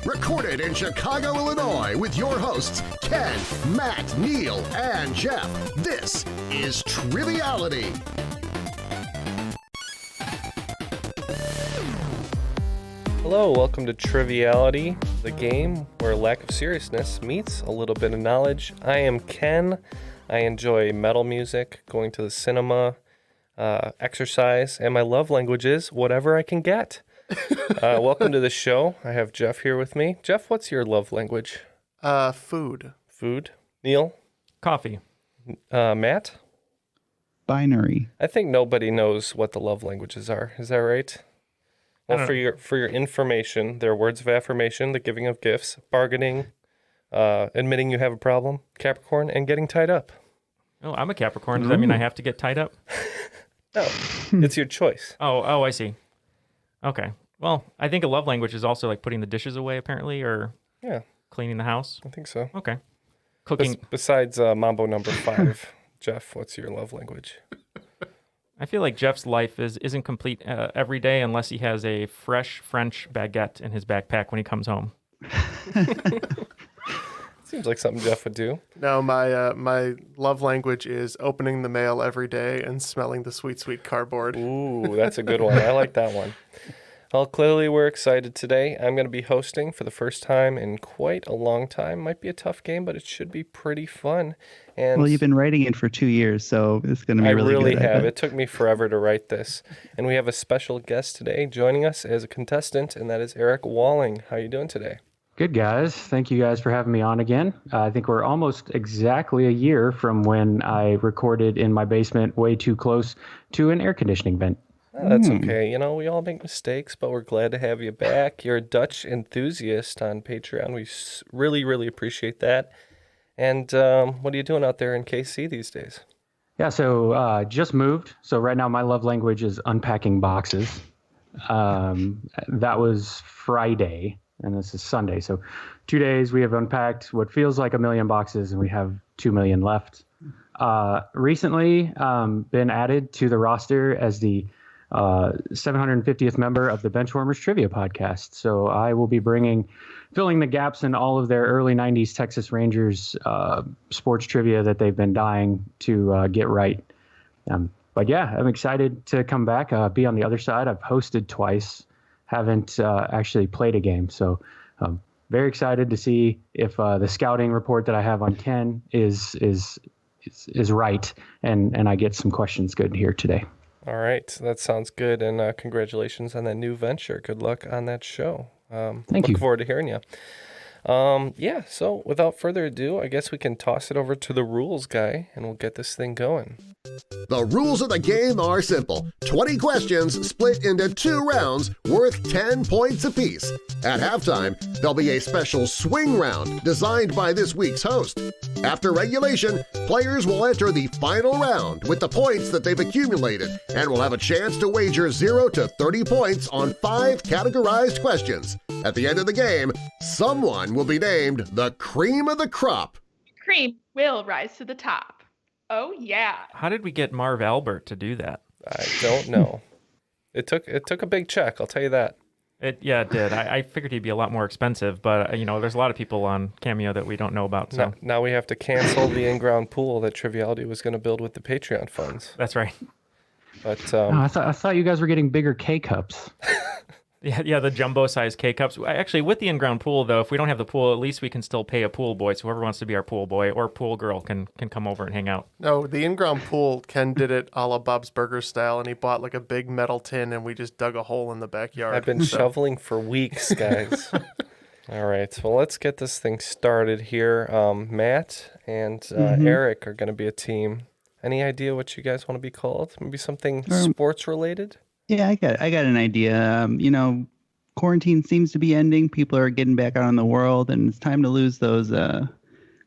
Recorded in Chicago, Illinois, with your hosts, Ken, Matt, Neal, and Jeff. This is Triviality. Hello, welcome to Triviality, the game where lack of seriousness meets a little bit of knowledge. I am Ken. I enjoy metal music, going to the cinema, exercise, and my love language is whatever I can get. Welcome to the show. I have Jeff here with me. Jeff, what's your love language? Food. Food. Neal? Coffee. Matt? Binary. I think nobody knows what the love languages are. Is that right? Well, for your information, there are words of affirmation, the giving of gifts, bargaining, admitting you have a problem, Capricorn, and getting tied up. Oh, I'm a Capricorn. Does that mean I have to get tied up? No, it's your choice. Oh, I see. Okay. Well, I think a love language is also like putting the dishes away, apparently, or cleaning the house. I think so. Okay. Cooking. Besides Mambo number 5, Jeff, what's your love language? I feel like Jeff's life isn't complete every day unless he has a fresh French baguette in his backpack when he comes home. Seems like something Jeff would do. No, my love language is opening the mail every day and smelling the sweet, sweet cardboard. Ooh, that's a good one. I like that one. Well, clearly we're excited today. I'm going to be hosting for the first time in quite a long time. Might be a tough game, but it should be pretty fun. And well, you've been writing it for 2 years, so it's going to be really good. I really have. It took me forever to write this. And we have a special guest today joining us as a contestant, and that is Eric Walling. How are you doing today? Good, guys. Thank you guys for having me on again. I think we're almost exactly a year from when I recorded in my basement way too close to an air conditioning vent. Oh, that's okay. You know, we all make mistakes, but we're glad to have you back. You're a Dutch enthusiast on Patreon. We really, really appreciate that. And what are you doing out there in KC these days? Yeah, so just moved. So right now my love language is unpacking boxes. That was Friday, and this is Sunday. So 2 days we have unpacked what feels like 1 million boxes, and we have 2 million left. Recently been added to the roster as the 750th member of the Benchwarmers Trivia Podcast. So I will be filling the gaps in all of their early 90s Texas Rangers sports trivia that they've been dying to get right. But yeah, I'm excited to come back, be on the other side. I've hosted twice, haven't actually played a game. So very excited to see if the scouting report that I have on Ken is right, and I get some questions good here today. All right, that sounds good, and congratulations on that new venture. Good luck on that show. Thank you. Look forward to hearing you. So without further ado, I guess we can toss it over to the rules guy, and we'll get this thing going. The rules of the game are simple. 20 questions split into 2 rounds worth 10 points apiece. At halftime, there'll be a special swing round designed by this week's host. After regulation, players will enter the final round with the points that they've accumulated and will have a chance to wager 0 to 30 points on 5 categorized questions. At the end of the game, someone will be named the cream of the crop. Cream will rise to the top. Oh, yeah. How did we get Marv Albert to do that? I don't know. It took a big check, I'll tell you that. It did. I figured he'd be a lot more expensive, but there's a lot of people on Cameo that we don't know about. So now we have to cancel the in-ground pool that Triviality was going to build with the Patreon funds. That's right. But I thought you guys were getting bigger K-cups. Yeah, the jumbo-sized K-cups. Actually, with the in-ground pool, though, if we don't have the pool, at least we can still pay a pool boy. So whoever wants to be our pool boy or pool girl can come over and hang out. No, the in-ground pool, Ken did it a la Bob's Burgers style, and he bought like a big metal tin, and we just dug a hole in the backyard. I've been shoveling for weeks, guys. All right, well, let's get this thing started here. Matt and Eric are going to be a team. Any idea what you guys want to be called? Maybe something sports-related? Yeah, I got an idea. Quarantine seems to be ending. People are getting back out in the world, and it's time to lose those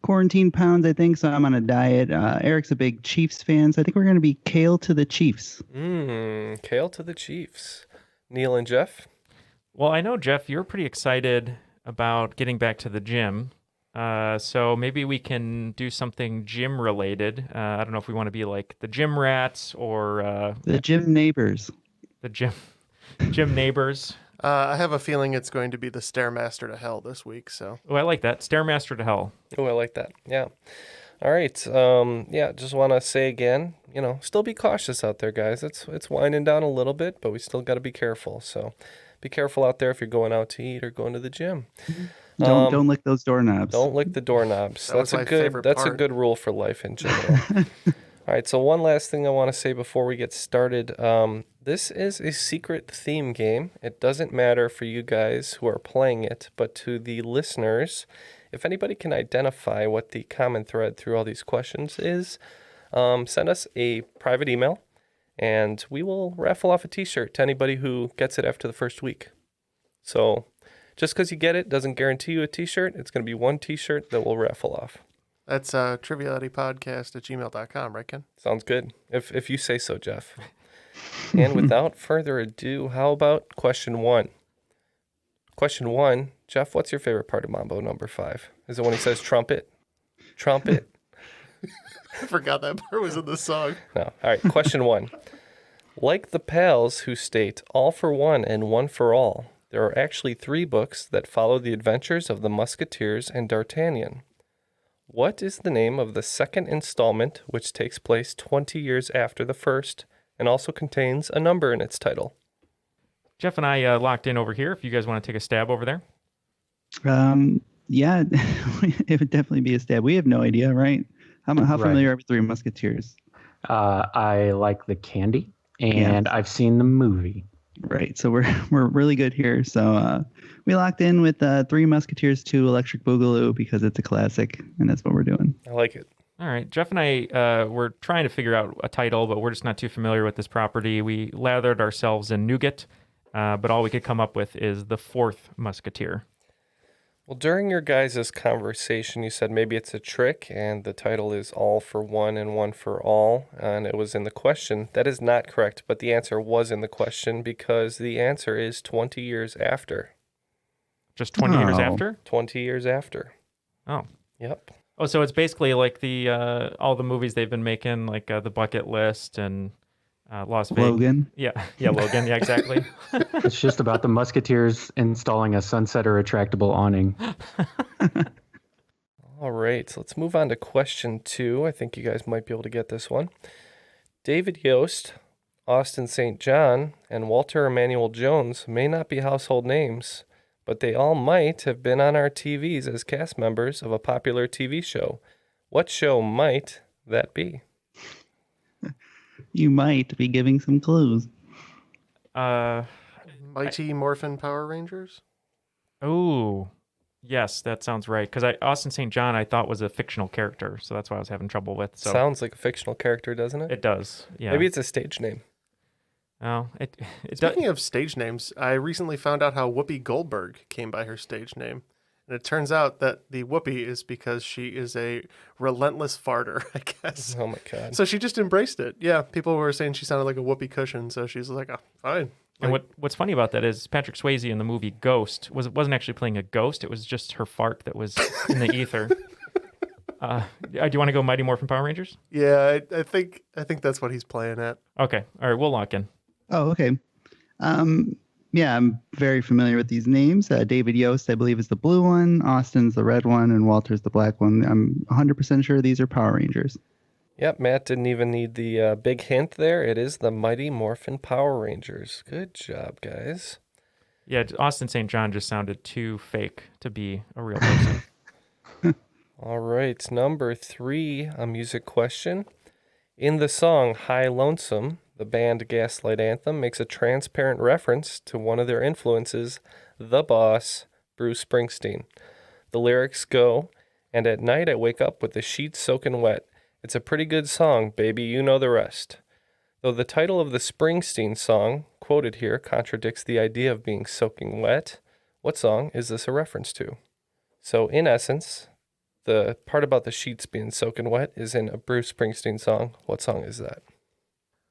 quarantine pounds, I think. So I'm on a diet. Eric's a big Chiefs fan, so I think we're going to be Kale to the Chiefs. Kale to the Chiefs. Neal and Jeff? Well, I know, Jeff, you're pretty excited about getting back to the gym. So maybe we can do something gym-related. I don't know if we want to be like the gym rats or... the gym neighbors. The gym neighbors. I have a feeling it's going to be the Stairmaster to Hell this week. So. Oh, I like that. Stairmaster to Hell. Oh, I like that. Yeah. All right. Yeah, just want to say again, still be cautious out there, guys. It's winding down a little bit, but we still got to be careful. So be careful out there if you're going out to eat or going to the gym. Don't lick those doorknobs. Don't lick the doorknobs. That's a good rule for life in general. All right, so one last thing I want to say before we get started. This is a secret theme game. It doesn't matter for you guys who are playing it, but to the listeners, if anybody can identify what the common thread through all these questions is, send us a private email, and we will raffle off a T-shirt to anybody who gets it after the first week. So just because you get it doesn't guarantee you a T-shirt. It's going to be one T-shirt that we'll raffle off. That's trivialitypodcast@gmail.com, right, Ken? Sounds good. If you say so, Jeff. And without further ado, how about question 1? Question 1, Jeff, what's your favorite part of Mambo number 5? Is it when he says trumpet? Trumpet. I forgot that part was in the song. No. All right, question 1. Like the pals who state all for one and one for all, there are actually 3 books that follow the adventures of the Musketeers and D'Artagnan. What is the name of the second installment, which takes place 20 years after the first, and also contains a number in its title? Jeff and I locked in over here. If you guys want to take a stab over there. Yeah, it would definitely be a stab. We have no idea, right? How familiar are we with Three Musketeers? I like the candy, and I've seen the movie. Right, so we're really good here. So we locked in with Three Musketeers 2 Electric Boogaloo because it's a classic, and that's what we're doing. I like it. All right, Jeff and I were trying to figure out a title, but we're just not too familiar with this property. We lathered ourselves in nougat, but all we could come up with is The Fourth Musketeer. Well, during your guys' conversation, you said maybe it's a trick, and the title is All for One and One for All, and it was in the question. That is not correct, but the answer was in the question because the answer is 20 years after. Just 20 years after? 20 years after. Oh. Yep. Oh, so it's basically like the all the movies they've been making, like The Bucket List and Las Vegas. Logan? Yeah, Logan. Yeah, exactly. It's just about the Musketeers installing a sunset or retractable awning. All right, so let's move on to question 2. I think you guys might be able to get this one. David Yost, Austin St. John, and Walter Emmanuel Jones may not be household names, but they all might have been on our TVs as cast members of a popular TV show. What show might that be? You might be giving some clues. Mighty Morphin Power Rangers? Oh, yes, that sounds right. Because Austin St. John I thought was a fictional character, so that's why I was having trouble with. So Sounds like a fictional character, doesn't it? it does. Yeah. Maybe it's a stage name. Oh, it Speaking of stage names, I recently found out how Whoopi Goldberg came by her stage name. And it turns out that the Whoopi is because she is a relentless farter, I guess. Oh, my God. So she just embraced it. Yeah, people were saying she sounded like a whoopee cushion, so she's like, oh, fine. And Like, what's funny about that is Patrick Swayze in the movie Ghost wasn't actually playing a ghost. It was just her fart that was in the ether. Do you want to go Mighty Morphin Power Rangers? yeah, I think that's what he's playing at. Okay. All right. We'll lock in. Oh, okay. Yeah, I'm very familiar with these names. David Yost, I believe, is the blue one. Austin's the red one, and Walter's the black one. I'm 100% sure these are Power Rangers. Yep, Matt didn't even need the big hint there. It is the Mighty Morphin Power Rangers. Good job, guys. Yeah, Austin St. John just sounded too fake to be a real person. All right, number 3, a music question. In the song High Lonesome, the band Gaslight Anthem makes a transparent reference to one of their influences, the boss, Bruce Springsteen. The lyrics go, "And at night I wake up with the sheets soaking wet. It's a pretty good song, baby, you know the rest." Though the title of the Springsteen song, quoted here, contradicts the idea of being soaking wet, what song is this a reference to? So, in essence, the part about the sheets being soaking wet is in a Bruce Springsteen song. What song is that?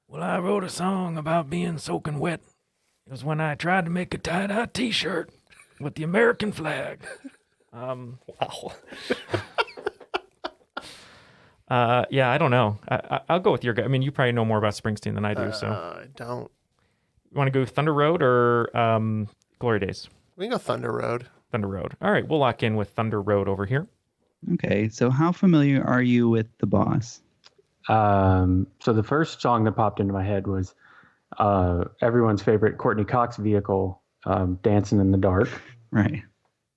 Well, I wrote a song about being soaking wet. It was when I tried to make a tie-dye T-shirt with the American flag. Wow. Yeah, I don't know. I'll go with your guy. I mean, you probably know more about Springsteen than I do. So I don't. you want to go Thunder Road or Glory Days? We can go Thunder Road. Thunder Road. All right, we'll lock in with Thunder Road over here. Okay, so how familiar are you with The Boss? So the first song that popped into my head was everyone's favorite Courtney Cox vehicle, Dancing in the Dark. Right.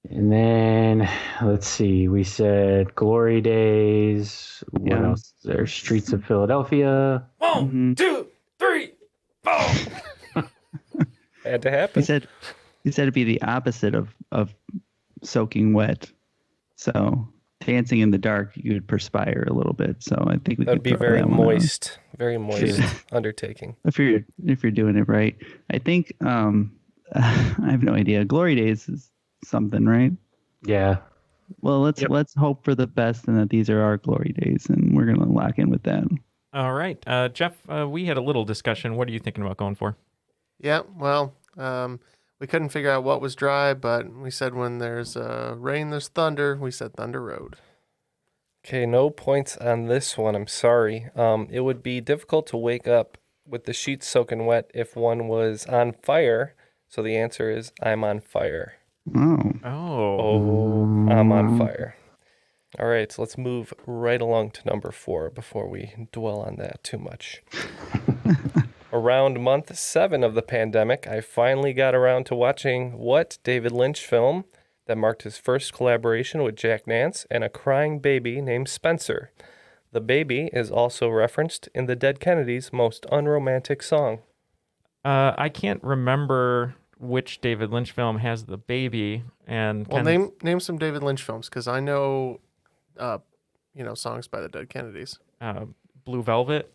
And then, let's see, we said Glory Days. What Yeah. else? There's Streets of Philadelphia. 1, 2, 3, 4. Had to happen. He said it'd be the opposite of soaking wet. So dancing in the dark, you would perspire a little bit. So I think we That'd could be throw very that one out. moist, very moist undertaking. If you're doing it right. I think I have no idea. Glory Days is something, right? Yeah. Well, let's hope for the best and that these are our glory days, and we're gonna lock in with that. All right. Jeff, we had a little discussion. What are you thinking about going for? Yeah, well, we couldn't figure out what was dry, but we said when there's rain, there's thunder. We said Thunder Road. Okay, no points on this one. I'm sorry. It would be difficult to wake up with the sheets soaking wet if one was on fire. So the answer is I'm on fire. Oh. Oh, I'm on fire. All right, so let's move right along to number 4 before we dwell on that too much. Around month 7 of the pandemic, I finally got around to watching what David Lynch film that marked his first collaboration with Jack Nance and a crying baby named Spencer. The baby is also referenced in the Dead Kennedys' most unromantic song. I can't remember which David Lynch film has the baby. And Well, name some David Lynch films, because I know, songs by the Dead Kennedys. Blue Velvet.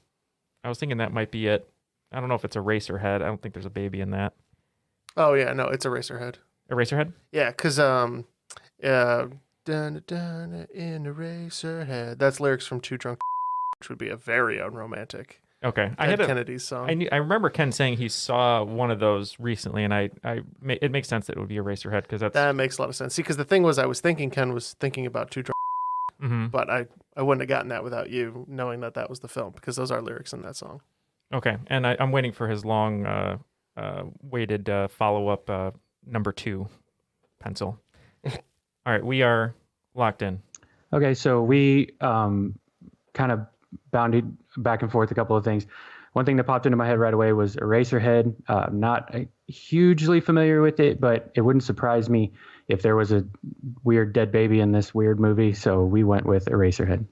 I was thinking that might be it. I don't know if it's Eraserhead. I don't think there's a baby in that. Oh yeah, no, it's Eraserhead. Eraserhead? Yeah, because dun dun in Eraserhead. That's lyrics from Too Drunk, which would be a very unromantic Okay. Dead Kennedys song. I remember Ken saying he saw one of those recently, and it makes sense that it would be Eraserhead because That makes a lot of sense. See, because the thing was, I was thinking Ken was thinking about Too Drunk, but I wouldn't have gotten that without you knowing that was the film, because those are lyrics in that song. Okay, and I'm waiting for his long waited follow-up number 2 pencil. All right, we are locked in. Okay, so we kind of bounded back and forth a couple of things. One thing that popped into my head right away was Eraserhead. Not hugely familiar with it, but it wouldn't surprise me if there was a weird dead baby in this weird movie, so we went with Eraserhead.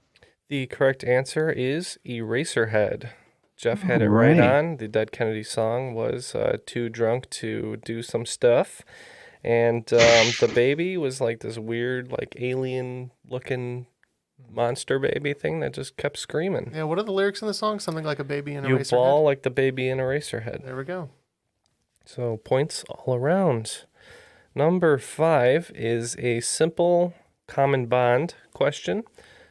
The correct answer is Eraserhead. Jeff had it right on. The Dead Kennedy song was Too Drunk to Do Some Stuff. And the baby was like this weird, like alien-looking monster baby thing that just kept screaming. Yeah, what are the lyrics in the song? Something like a baby in You Eraserhead? bawl like the baby in Eraserhead. There we go. So points all around. Number 5 is a simple common bond question.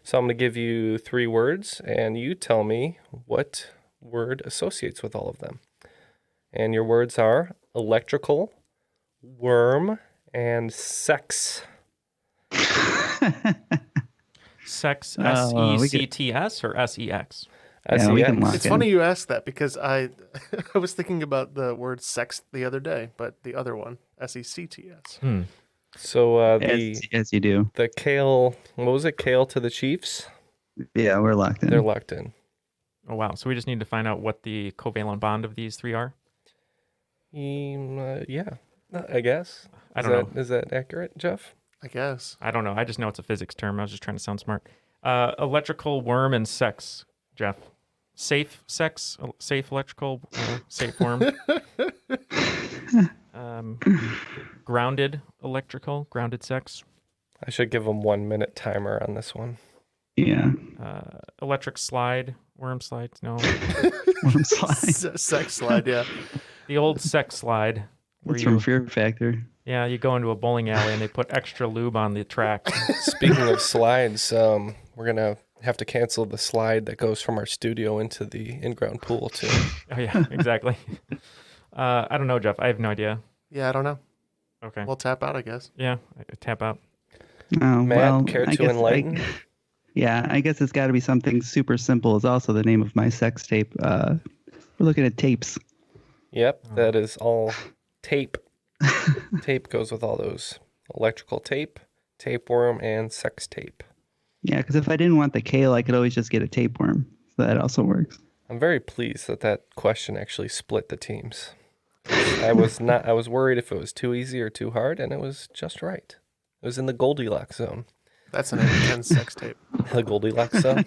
So I'm going to give you 3 words, and you tell me what word associates with all of them. And your words are electrical, worm, and sex. Sex, Oh, SECTS or SEX? Yeah, we can SEX. lock It's in. funny you asked that, because I was thinking about the word sex the other day, but the other one, SECTS. So As you do. the kale, what was it? Kale to the Chiefs? Yeah, we're locked in. They're locked in. Oh, wow. So we just need to find out what the covalent bond of these 3 are? Yeah, I guess. I don't know. Is that accurate, Jeff? I guess. I don't know. I just know it's a physics term. I was just trying to sound smart. Electrical, worm, and sex, Jeff. Safe sex, safe electrical, safe worm. Grounded electrical, grounded sex. I should give them 1 minute timer on this one. Yeah. Electric slide, worm slide, no. Worm slide. Sex slide, yeah. The old sex slide. where It's from Fear Factor. Yeah, you go into a bowling alley and they put extra lube on the track. Speaking of slides, we're going to have to cancel the slide that goes from our studio into the in-ground pool, too. Oh, yeah, exactly. I don't know, Jeff. I have no idea. Yeah, I don't know. Okay. We'll tap out, I guess. Yeah, I tap out. Oh, Matt, well, care I to guess enlighten? Yeah, I guess it's got to be something super simple. Is also the name of my sex tape. We're looking at tapes. Yep, that is all tape. Tape goes with all those. Electrical tape, tapeworm, and sex tape. Yeah, because if I didn't want the kale, I could always just get a tapeworm. So that also works. I'm very pleased that question actually split the teams. I was worried if it was too easy or too hard, and it was just right. It was in the Goldilocks zone. That's an intense sex tape. The Goldilocks zone.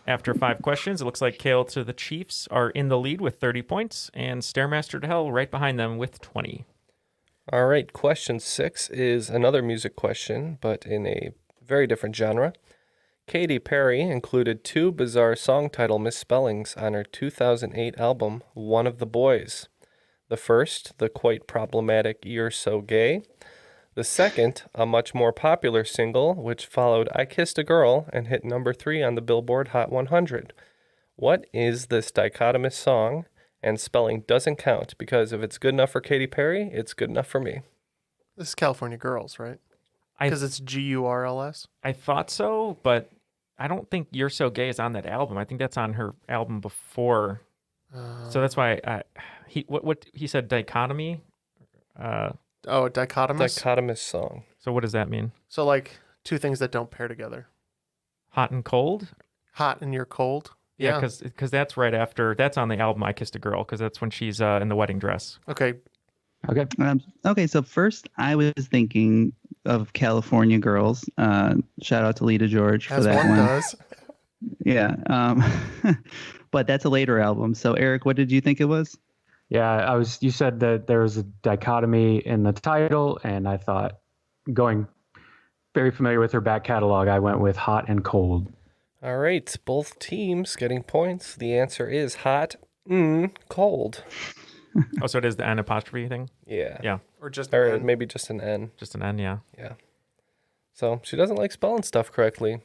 After 5 questions, it looks like Kale to the Chiefs are in the lead with 30 points, and Stairmaster to Hell right behind them with 20. All right, question 6 is another music question, but in a very different genre. Katy Perry included 2 bizarre song title misspellings on her 2008 album, One of the Boys. The first, the quite problematic You're So Gay. The second, a much more popular single, which followed I Kissed a Girl and hit number 3 on the Billboard Hot 100. What is this dichotomous song? And spelling doesn't count, because if it's good enough for Katy Perry, it's good enough for me. This is California Girls, right? Because it's Gurls. I thought so, but I don't think You're So Gay is on that album. I think that's on her album before. So that's why he said dichotomy. Dichotomous? Dichotomous song. So what does that mean? So like 2 things that don't pair together. Hot and cold? Hot and you're cold? Yeah, because that's right after, that's on the album I Kissed a Girl, because that's when she's in the wedding dress. Okay. Okay, so first I was thinking of California Girls. Shout out to Lita George for As that one one. does. Yeah. But that's a later album. So Eric, what did you think it was? Yeah, you said that there was a dichotomy in the title, and I thought, going very familiar with her back catalog, I went with Hot and Cold. All right, both teams getting points. The answer is hot, cold. Oh, so it is the N apostrophe thing? Yeah. Yeah. Or maybe just an N. Just an N, yeah. Yeah. So she doesn't like spelling stuff correctly.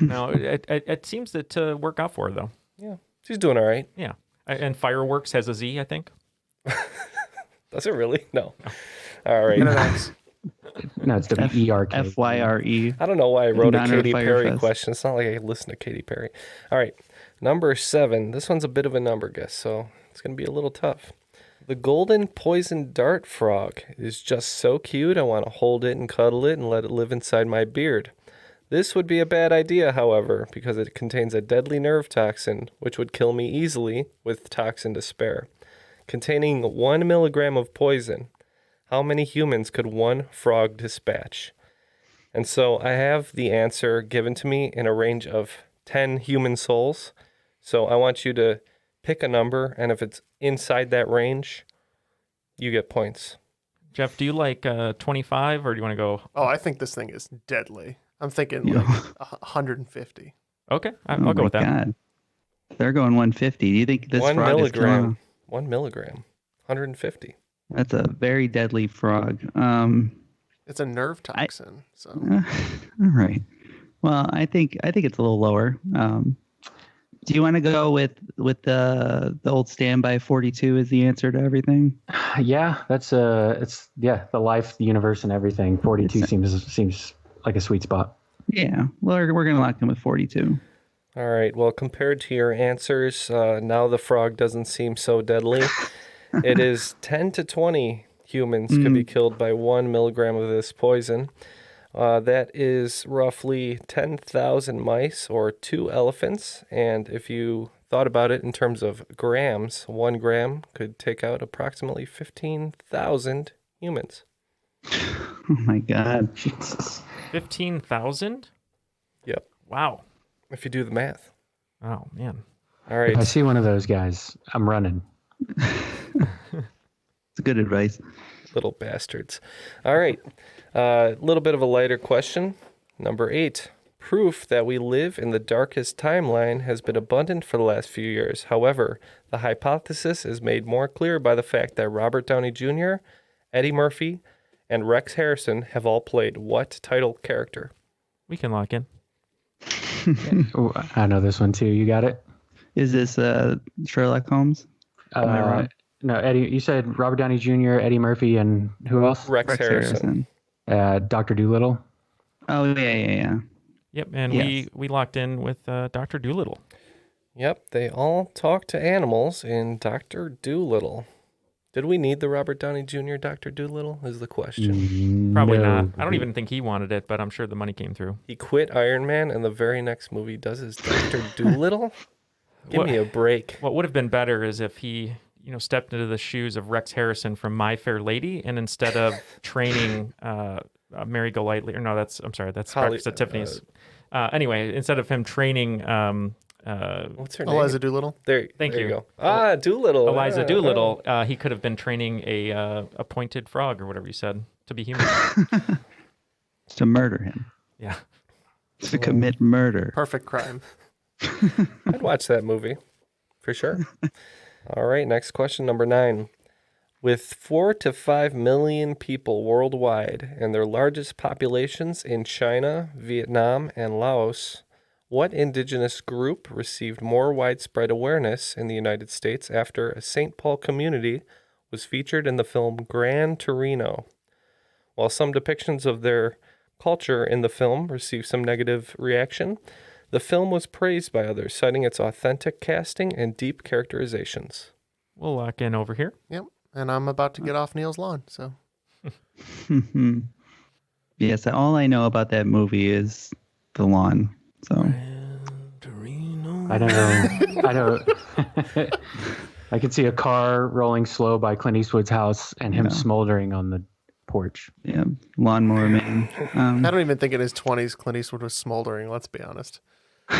No, it seems to work out for her, though. Yeah. She's doing all right. Yeah. And Fireworks has a Z, I think. Does it really? No. All right. No, it's WERK. FYRE. I don't know why I wrote a Katy Perry Firefest. question. It's not like I listen to Katy Perry. All right. Number 7. This one's a bit of a number guess, so it's going to be a little tough. The golden poison dart frog is just so cute. I want to hold it and cuddle it and let it live inside my beard. This would be a bad idea, however, because it contains a deadly nerve toxin, which would kill me easily with toxin to spare. Containing 1 milligram of poison, how many humans could one frog dispatch? And so I have the answer given to me in a range of 10 human souls. So I want you to pick a number, and if it's inside that range, you get points. Jeff, do you like 25, or do you want to go? Oh, I think this thing is deadly. I'm thinking like 150. Okay, I'll go with that. God. They're going 150. Do you think this 1 frog milligram. is 1 milligram. 150. That's a very deadly frog. It's a nerve toxin. All right. Well, I think it's a little lower. Do you want to go with the old standby 42 as the answer to everything? Yeah, that's the life, the universe, and everything. 42 seems like a sweet spot. Yeah, well, we're gonna lock in with 42. All right. Well, compared to your answers, now the frog doesn't seem so deadly. It is 10 to 20 humans could be killed by 1 milligram of this poison. That is roughly 10,000 mice or 2 elephants. And if you thought about it in terms of grams, 1 gram could take out approximately 15,000 humans. Oh my God. Jesus. 15,000? Yep. Wow. If you do the math. Oh, man. All right. If I see one of those guys, I'm running. It's good advice. Little bastards. All right. A little bit of a lighter question. Number 8. Proof that we live in the darkest timeline has been abundant for the last few years. However, the hypothesis is made more clear by the fact that Robert Downey Jr., Eddie Murphy, and Rex Harrison have all played what title character? We can lock in. Oh, I know this one too. You got it? Is this Sherlock Holmes? Am I wrong? No, Eddie. You said Robert Downey Jr., Eddie Murphy, and who else? Rex Harrison. Dr. Doolittle. Oh yeah. Yep, and Yes. we locked in with Dr. Doolittle. Yep, they all talk to animals in Dr. Dolittle. Did we need the Robert Downey Jr. Dr. Dolittle is the question. Probably No. not. I don't even think he wanted it, but I'm sure the money came through. He quit Iron Man, and the very next movie does his Dr. Dolittle? Give me a break. What would have been better is if he, stepped into the shoes of Rex Harrison from My Fair Lady, and instead of training Mary Golightly, that's Breakfast at Tiffany's. Anyway, instead of him training, what's her name? Eliza Doolittle. Thank you. Go. Doolittle. Eliza Doolittle, he could have been training a pointed frog or whatever you said to be human. To murder him. Yeah. To commit murder. Perfect crime. I'd watch that movie for sure. All right, next question, number 9. With 4 to 5 million people worldwide and their largest populations in China, Vietnam, and Laos, what indigenous group received more widespread awareness in the United States after a St. Paul community was featured in the film Gran Torino? While some depictions of their culture in the film received some negative reaction, the film was praised by others, citing its authentic casting and deep characterizations. We'll lock in over here. Yep. And I'm about to get off Neal's lawn, so. Yes, all I know about that movie is the lawn. So I know. I could see a car rolling slow by Clint Eastwood's house and him smoldering on the porch. Yeah, Lawnmower Man. I don't even think in his 20s Clint Eastwood was smoldering, let's be honest. Do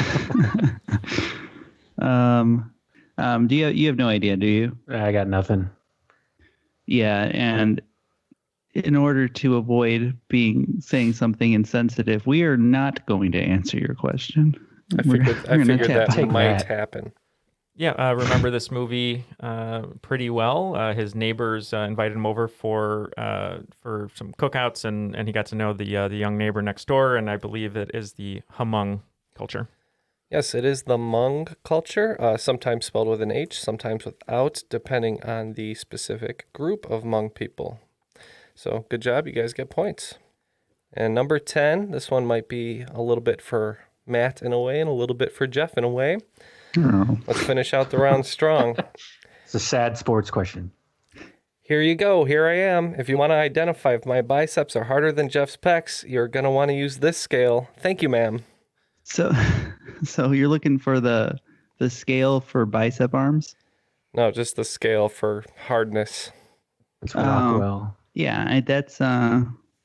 you have no idea, do you? I got nothing. Yeah, and in order to avoid saying something insensitive, we are not going to answer your question. I figured that might that. happen. Yeah, remember this movie pretty well. His neighbors invited him over for some cookouts, and he got to know the young neighbor next door, and I believe it is the Hmong culture. Yes, it is the Hmong culture, sometimes spelled with an H, sometimes without, depending on the specific group of Hmong people. So good job, you guys get points. And number 10, this one might be a little bit for Matt in a way and a little bit for Jeff in a way. Oh. Let's finish out the round strong. It's a sad sports question. Here you go. Here I am. If you want to identify if my biceps are harder than Jeff's pecs, you're going to want to use this scale. Thank you, ma'am. So you're looking for the scale for bicep arms? No, just the scale for hardness. It's Rockwell. Yeah, that's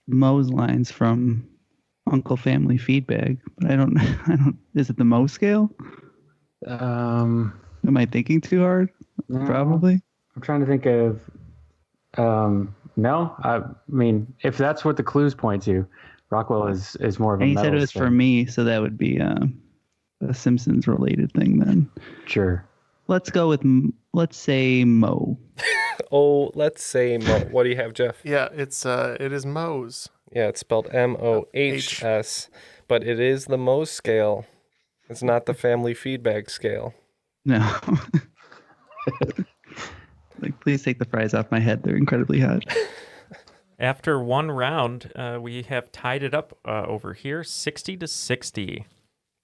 Moe's lines from Uncle Family Feedback. But I don't. Is it the Moe scale? Am I thinking too hard? No. Probably. I'm trying to think of. No, I mean, if that's what the clues point to, Rockwell is more of a. And he metal said it was thing. for me, so that would be a Simpsons related thing then. Sure. Let's go with let's say Moe. Oh, let's say Mo. What do you have, Jeff? Yeah, it is Moe's. Yeah, it's spelled Mohs, but it is the Mohs scale. It's not the family feedback scale. No. Like, please take the fries off my head. They're incredibly hot. After one round, we have tied it up over here, 60-60.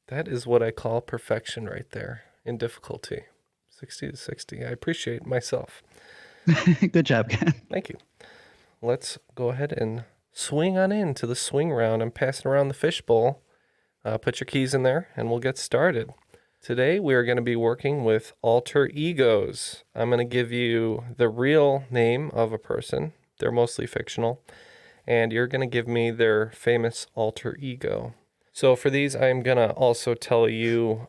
That is what I call perfection right there in difficulty. 60-60. I appreciate myself. Good job, Ken. Thank you. Let's go ahead and swing on into the swing round. I'm passing around the fishbowl. Put your keys in there and we'll get started. Today we are going to be working with alter egos. I'm going to give you the real name of a person. They're mostly fictional. And you're going to give me their famous alter ego. So for these, I'm going to also tell you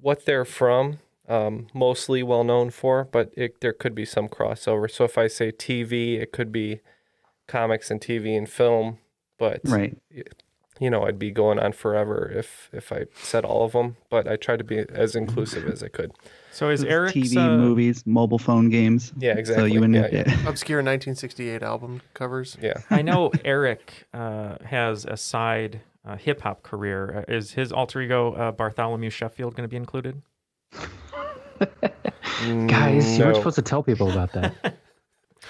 what they're from. Mostly well known for, but there could be some crossover. So if I say TV, it could be comics and TV and film, but Right. You know, I'd be going on forever if I said all of them, but I tried to be as inclusive as I could. So is It's Eric's TV, movies, mobile phone games. Yeah, exactly. So you wouldn't Yeah, Obscure 1968 album covers. Yeah. I know Eric has a side hip hop career. Is his alter ego Bartholomew Sheffield going to be included? Guys, you weren't supposed to tell people about that.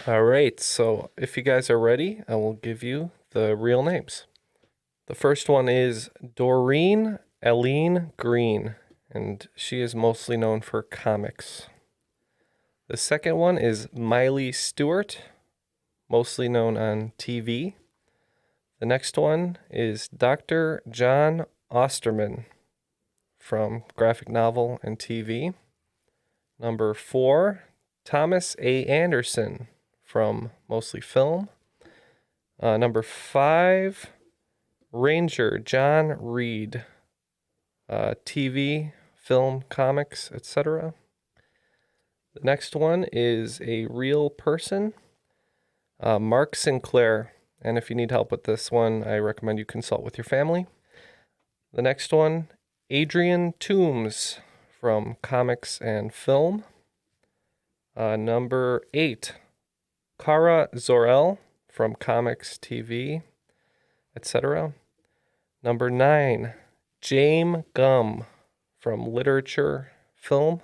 All right, so if you guys are ready, I will give you the real names. The first one is Doreen Eileen Green, and she is mostly known for comics. The second one is Miley Stewart, mostly known on TV. The next one is Dr. John Osterman from graphic novel and TV. Number 4, Thomas A. Anderson from mostly film. Number 5, Ranger John Reed, TV, film, comics, etc. The next one is a real person, Mark Sinclair. And if you need help with this one, I recommend you consult with your family. The next one, Adrian Toombs from comics and film. Number 8, Kara Zor-El from comics, TV, etc. Number 9, James Gum from literature, film.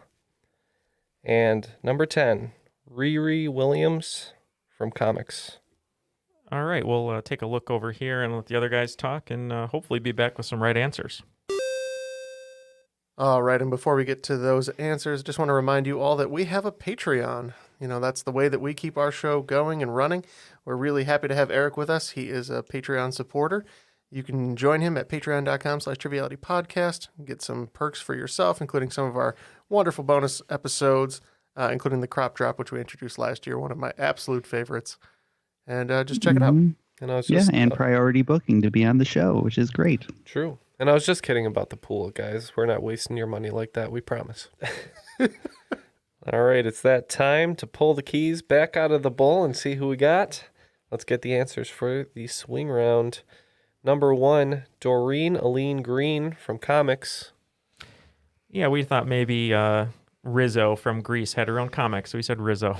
And number 10, Riri Williams from comics. All right, we'll take a look over here and let the other guys talk and hopefully be back with some right answers. All right, and before we get to those answers, just want to remind you all that we have a Patreon. You know, that's the way that we keep our show going and running. We're really happy to have Eric with us. He is a Patreon supporter. You can join him at patreon.com/trivialitypodcast. Get some perks for yourself, including some of our wonderful bonus episodes, including the crop drop, which we introduced last year, one of my absolute favorites. And just check it out. And I was just, and priority booking to be on the show, which is great. True. And I was just kidding about the pool, guys. We're not wasting your money like that, we promise. All right, it's that time to pull the keys back out of the bowl and see who we got. Let's get the answers for the swing round. Number 1, Doreen Aline Green from comics. Yeah, we thought maybe Rizzo from Grease had her own comic, so we said Rizzo.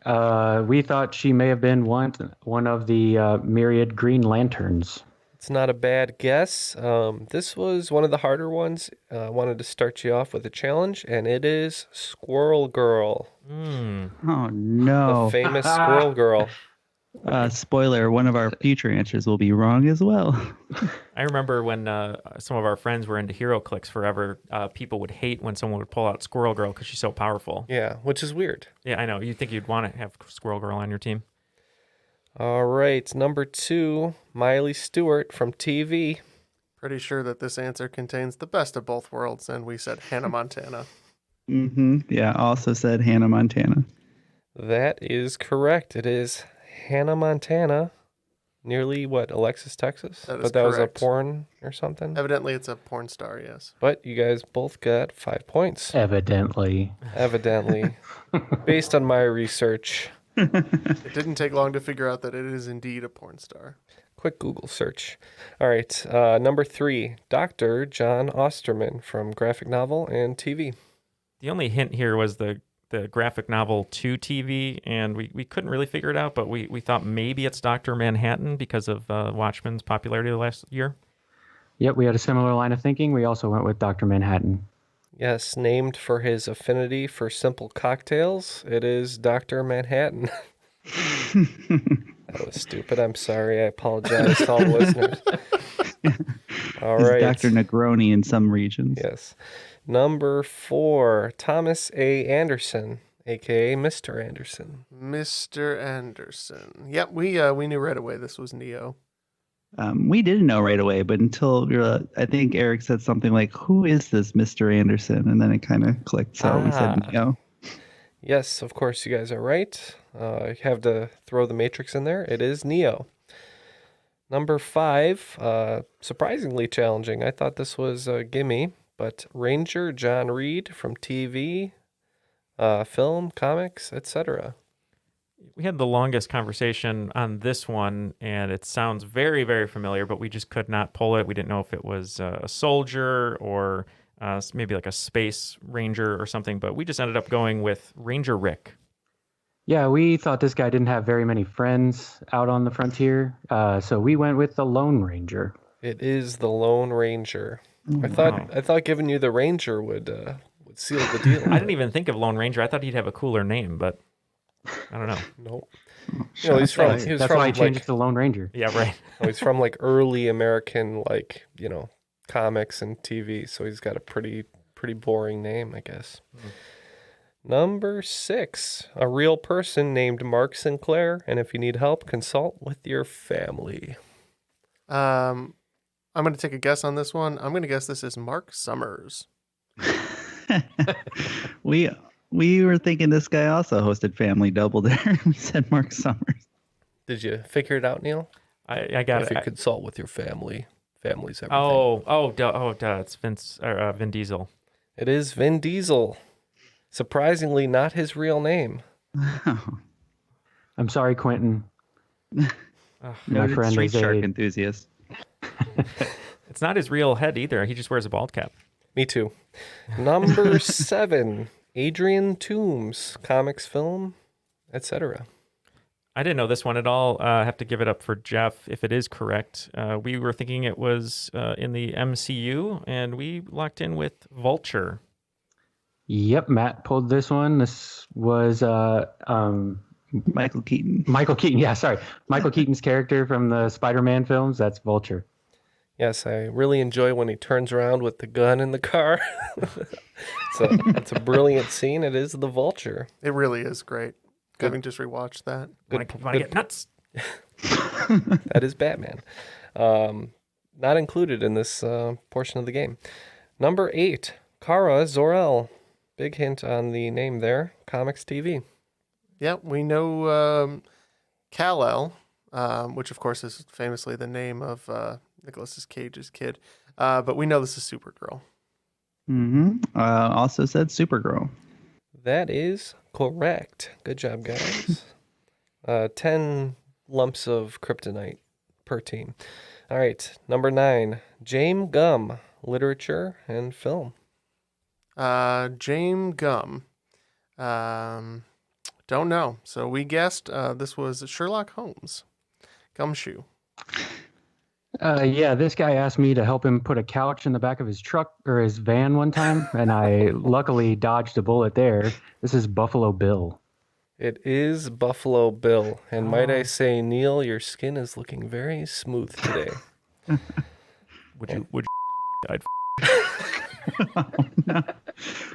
We thought she may have been one of the myriad Green Lanterns. It's not a bad guess. This was one of the harder ones. I wanted to start you off with a challenge, and it is Squirrel Girl. Oh, no. The famous Squirrel Girl. Spoiler, one of our future answers will be wrong as well. I remember when some of our friends were into HeroClix forever, people would hate when someone would pull out Squirrel Girl because she's so powerful. Yeah, which is weird. Yeah, I know. You'd think you'd want to have Squirrel Girl on your team. All right, number 2, Miley Stewart from TV. Pretty sure that this answer contains the best of both worlds, and we said Hannah Montana. Yeah, also said Hannah Montana. That is correct. It is Hannah Montana. Nearly, Alexis, Texas? That is But that was a correct. porn or something? Evidently, it's a porn star, yes. But you guys both got 5 points. Evidently. Based on my research. It didn't take long to figure out that it is indeed a porn star. Quick Google search. All right, number 3, Dr. John Osterman from graphic novel and TV. The only hint here was the graphic novel to TV, and we couldn't really figure it out, but we thought maybe it's Dr. Manhattan because of Watchmen's popularity the last year. Yep, we had a similar line of thinking. We also went with Dr. Manhattan. Yes, named for his affinity for simple cocktails, it is Dr. Manhattan. That was stupid. I'm sorry. I apologize to all the listeners. All right. Dr. Negroni in some regions. Yes. Number 4, Thomas A. Anderson, a.k.a. Mr. Anderson. Mr. Anderson. Yep, we knew right away this was Neo. We didn't know right away, but until I think Eric said something like, "Who is this Mr. Anderson?" And then it kind of clicked. So we said Neo. Yes, of course, you guys are right. I have to throw the Matrix in there. It is Neo. Number 5, surprisingly challenging. I thought this was a gimme, but Ranger John Reed from TV, film, comics, etc. We had the longest conversation on this one, and it sounds very, very familiar, but we just could not pull it. We didn't know if it was a soldier or maybe like a space ranger or something, but we just ended up going with Ranger Rick. Yeah, we thought this guy didn't have very many friends out on the frontier, so we went with the Lone Ranger. It is the Lone Ranger. I thought giving you the Ranger would seal the deal. I didn't even think of Lone Ranger. I thought he'd have a cooler name, but I don't know. Nope. You know, he's from. He was That's from why I changed like, it to the Lone Ranger. Yeah, right. he's from like early American, like, you know, comics and TV. So he's got a pretty boring name, I guess. Number 6, a real person named Mark Sinclair, and if you need help, consult with your family. I'm going to take a guess on this one. I'm going to guess this is Mark Summers. We were thinking this guy also hosted Family Double Dare. We said Mark Summers. Did you figure it out, Neil? I got If it. you consult with your family, family's everything. Duh. It's Vin Diesel. It is Vin Diesel. Surprisingly, not his real name. I'm sorry, Quentin. My friend Street is Shark a enthusiast. It's not his real head either. He just wears a bald cap. Me too. Number 7, Adrian Toomes, comics, film, etc. I didn't know this one at all. I have to give it up for Jeff if it is correct. We were thinking it was in the MCU, and we locked in with Vulture. Yep, Matt pulled this one. This was Michael Keaton. Michael Keaton. Yeah, sorry. Michael Keaton's character from the Spider-Man films. That's Vulture. Yes, I really enjoy when he turns around with the gun in the car. It's a brilliant scene. It is the Vulture. It really is great. Having just rewatched that. Want to get nuts? That is Batman. Not included in this portion of the game. Number 8, Kara Zor-El. Big hint on the name there. Comics TV. Yeah, we know Kal-El, which of course is famously the name of Nicolas Cage's kid. But we know this is Supergirl. Also said Supergirl. That is correct. Good job, guys. 10 lumps of kryptonite per team. All right, number 9, James Gumb, literature and film. James Gumb. Don't know. So we guessed this was Sherlock Holmes. Gumshoe. Yeah, this guy asked me to help him put a couch in the back of his truck or his van one time, and I luckily dodged a bullet there. This is Buffalo Bill. It is Buffalo Bill. And might I say, Neil, your skin is looking very smooth today. Would I'd No.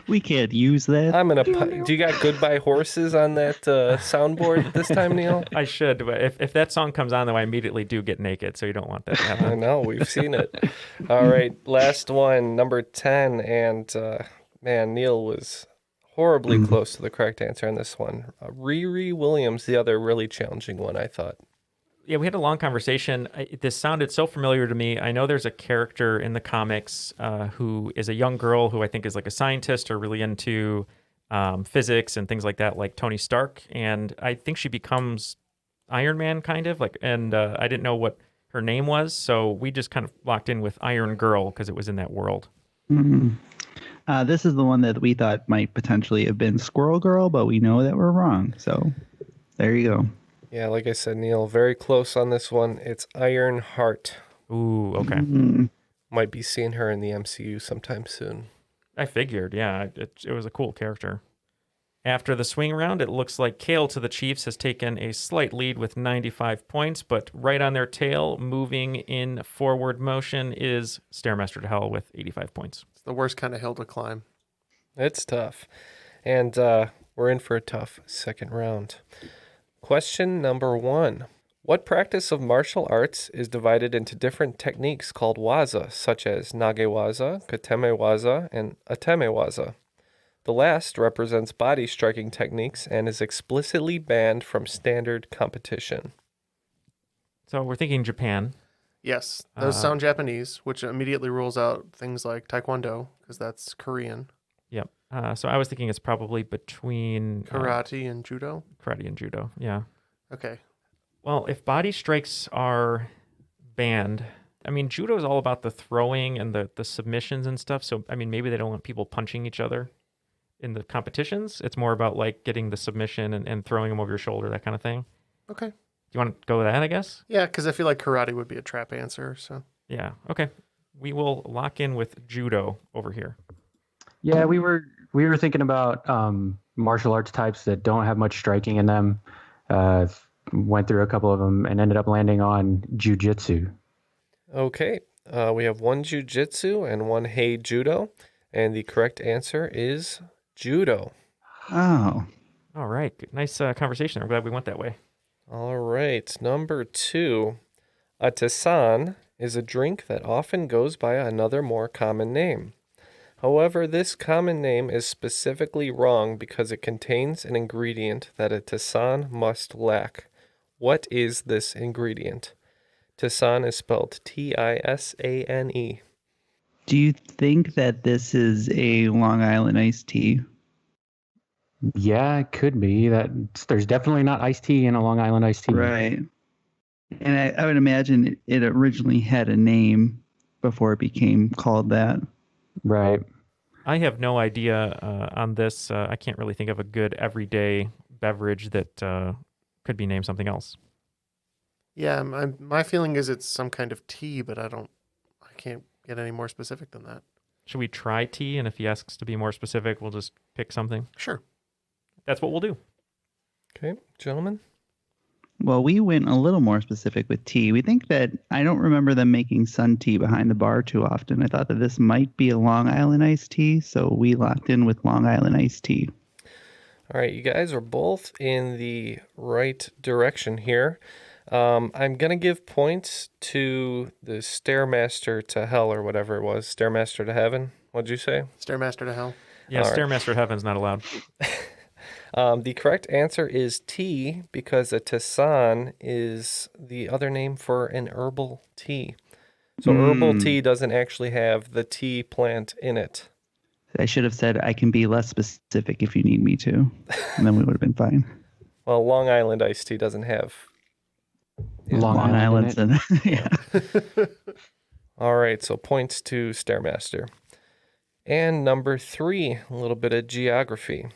We can't use that. I'm gonna. Do you got "Goodbye Horses" on that soundboard this time, Neil? I should, but if that song comes on, though, I immediately do get naked, so you don't want that to happen. I know, we've seen it. All right, last one, number 10, and man, Neil was horribly close to the correct answer on this one. Riri Williams, the other really challenging one, I thought. Yeah, we had a long conversation. This sounded so familiar to me. I know there's a character in the comics who is a young girl who I think is like a scientist or really into physics and things like that, like Tony Stark. And I think she becomes Iron Man, kind of like. And I didn't know what her name was, so we just kind of locked in with Iron Girl because it was in that world. This is the one that we thought might potentially have been Squirrel Girl, but we know that we're wrong. So there you go. Yeah, like I said, Neil, very close on this one. It's Iron Heart. Ooh, okay. Might be seeing her in the MCU sometime soon. I figured, yeah. It was a cool character. After the swing round, it looks like Kale to the Chiefs has taken a slight lead with 95 points, but right on their tail, moving in forward motion, is Stairmaster to Hell with 85 points. It's the worst kind of hill to climb. It's tough. And we're in for a tough second round. Question number 1. What practice of martial arts is divided into different techniques called waza, such as nagewaza, katemewaza, and atemewaza? The last represents body striking techniques and is explicitly banned from standard competition. So we're thinking Japan. Yes, those sound Japanese, which immediately rules out things like Taekwondo, because that's Korean. Yep. So I was thinking it's probably between Karate and Judo. Karate and Judo, yeah. Okay. Well, if body strikes are banned, I mean, Judo is all about the throwing and the submissions and stuff. So, I mean, maybe they don't want people punching each other in the competitions. It's more about like getting the submission and throwing them over your shoulder, that kind of thing. Okay. Do you want to go with that, I guess? Yeah, because I feel like karate would be a trap answer. So. Yeah. Okay. We will lock in with Judo over here. Yeah, we were thinking about martial arts types that don't have much striking in them. Went through a couple of them and ended up landing on jujitsu. Okay. We have one jujitsu and one Hey Judo. And the correct answer is Judo. Oh. All right. Good. Nice conversation. I'm glad we went that way. All right, number 2. A tisane is a drink that often goes by another more common name. However, this common name is specifically wrong because it contains an ingredient that a tisane must lack. What is this ingredient? Tisane is spelled Tisane. Do you think that this is a Long Island iced tea? Yeah, it could be. There's definitely not iced tea in a Long Island iced tea. Right. And I would imagine it originally had a name before it became called that. Right. I have no idea on this. I can't really think of a good everyday beverage that could be named something else. Yeah, my feeling is it's some kind of tea, but I can't get any more specific than that. Should we try tea? And if he asks to be more specific, we'll just pick something. Sure. That's what we'll do. Okay, gentlemen. Well, we went a little more specific with tea. We think that I don't remember them making sun tea behind the bar too often. I thought that this might be a Long Island iced tea, so we locked in with Long Island iced tea. All right, you guys are both in the right direction here. I'm going to give points to the Stairmaster to Hell or whatever it was. Stairmaster to Heaven. What'd you say? Stairmaster to Hell. Yeah, All right. Stairmaster Heaven's not allowed. The correct answer is tea because a tisane is the other name for an herbal tea. So herbal tea doesn't actually have the tea plant in it. I should have said I can be less specific if you need me to, and then we would have been fine. Well, Long Island iced tea doesn't have. Long Island in it. Yeah. All right, so points to Stairmaster. And number 3, a little bit of geography.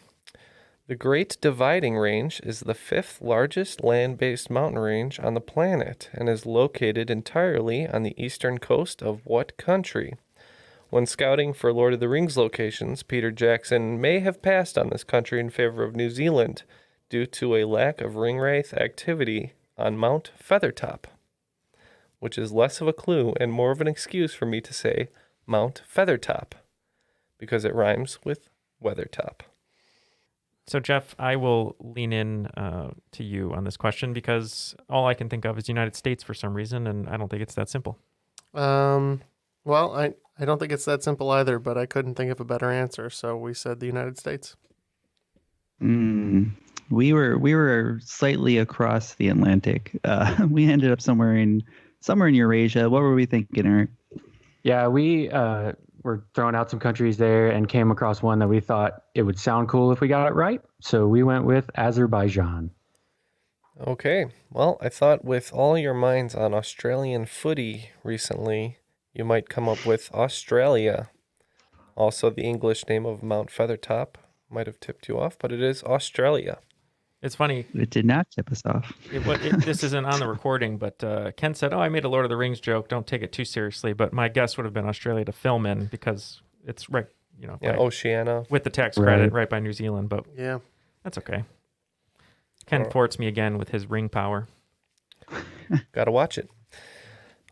The Great Dividing Range is the 5th largest land-based mountain range on the planet and is located entirely on the eastern coast of what country? When scouting for Lord of the Rings locations, Peter Jackson may have passed on this country in favor of New Zealand due to a lack of ringwraith activity on Mount Feathertop, which is less of a clue and more of an excuse for me to say Mount Feathertop, because it rhymes with Weathertop. So, Jeff, I will lean in to you on this question because all I can think of is United States for some reason, and I don't think it's that simple. Well, I don't think it's that simple either, but I couldn't think of a better answer, so we said the United States. We were slightly across the Atlantic. We ended up somewhere in Eurasia. What were we thinking, Eric? Yeah, we were throwing out some countries there and came across one that we thought it would sound cool if we got it right. So we went with Azerbaijan. Okay, well, I thought with all your minds on Australian footy recently, you might come up with Australia. Also, the English name of Mount Feathertop might have tipped you off, but it is Australia. It's funny. It did not tip us off. This isn't on the recording, but Ken said, I made a Lord of the Rings joke. Don't take it too seriously. But my guess would have been Australia to film in because it's right, Yeah, right, Oceania. with the tax credit right by New Zealand. But Yeah. that's okay. Ken thwarts me again with his ring power. Gotta watch it.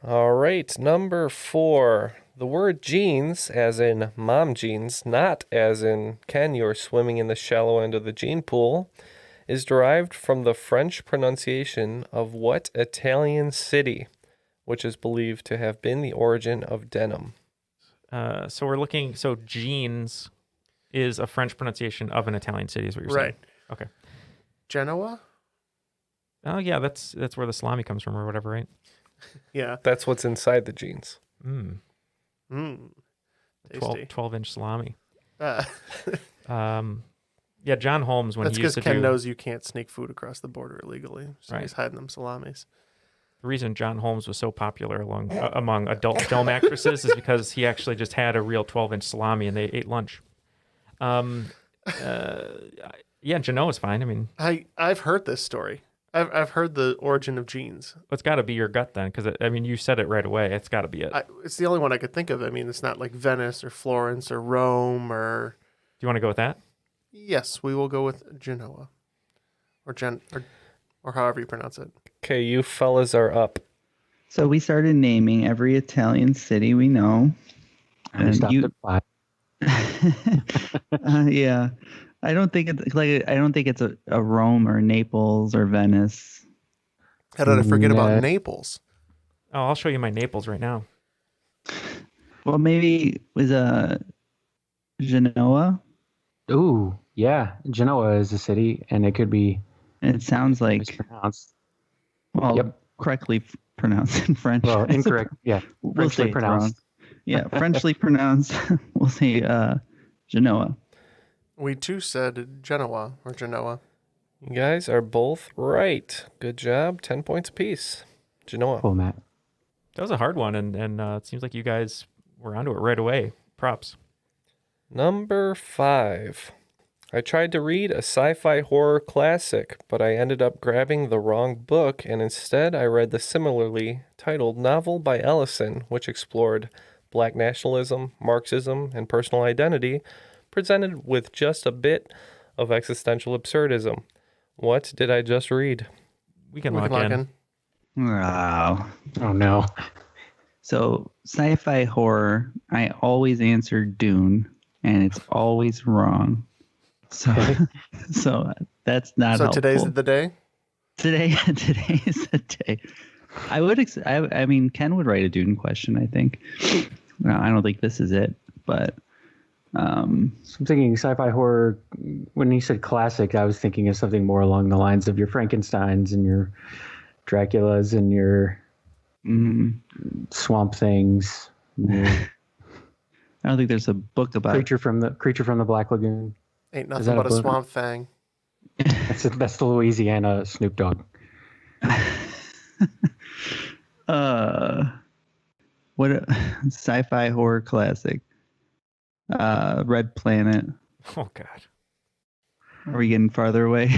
All right, number 4. The word jeans, as in mom jeans, not as in Ken, you're swimming in the shallow end of the gene pool, is derived from the French pronunciation of what Italian city, which is believed to have been the origin of denim? So we're looking. So jeans is a French pronunciation of an Italian city, is what you're saying. Right. Okay. Genoa? Oh yeah, that's where the salami comes from, or whatever, right? Yeah. That's what's inside the jeans. Tasty. 12-inch salami. Uh, Yeah, John Holmes when that's he because used to Ken do. knows you can't sneak food across the border illegally, so Right. he's hiding them salamis. The reason John Holmes was so popular among adult film actresses is because he actually just had a real 12-inch salami and they ate lunch. Yeah, Genoa's fine. I mean, I've heard this story. I've heard the origin of jeans. it's got to be your gut then, because I mean, you said it right away. It's got to be it. It's the only one I could think of. I mean, it's not like Venice or Florence or Rome or. Do you want to go with that? Yes, we will go with Genoa, or however you pronounce it. Okay, you fellas are up. So we started naming every Italian city we know. And we stopped at 5. Yeah. I don't think it's a Rome or Naples or Venice. How did I forget about Nah. Naples? Oh, I'll show you my Naples right now. Well, maybe it was Genoa. Ooh, yeah. Genoa is a city, and it could be It sounds like mispronounced. well, correctly pronounced in French. Well, I suppose. incorrect. Yeah, We'll say Frenchly it's pronounced. wrong. Yeah, Frenchly pronounced. We'll say Genoa. We too said Genoa or Genoa. You guys are both right. Good job. 10 points apiece. Genoa. Cool, Matt. That was a hard one, and it seems like you guys were onto it right away. Props. Number 5. I tried to read a sci-fi horror classic, but I ended up grabbing the wrong book, and instead I read the similarly titled novel by Ellison, which explored black nationalism, Marxism, and personal identity, presented with just a bit of existential absurdism. What did I just read? We can We lock can lock in. Wow. Oh no. So sci-fi horror, I always answer Dune, and it's always wrong. So, so that's not So helpful. today's the day? Today is the day. I mean, Ken would write a Dune question, I think. No, I don't think this is it, but So I'm thinking sci-fi horror. When you said classic, I was thinking of something more along the lines of your Frankensteins and your Draculas and your Swamp Things. Your I don't think there's a book about creature from the Black Lagoon. Ain't Is nothing that a but a book? swamp thing. That's the Louisiana Snoop Dogg. what a sci-fi horror classic. Red Planet. Oh God. Are we getting farther away?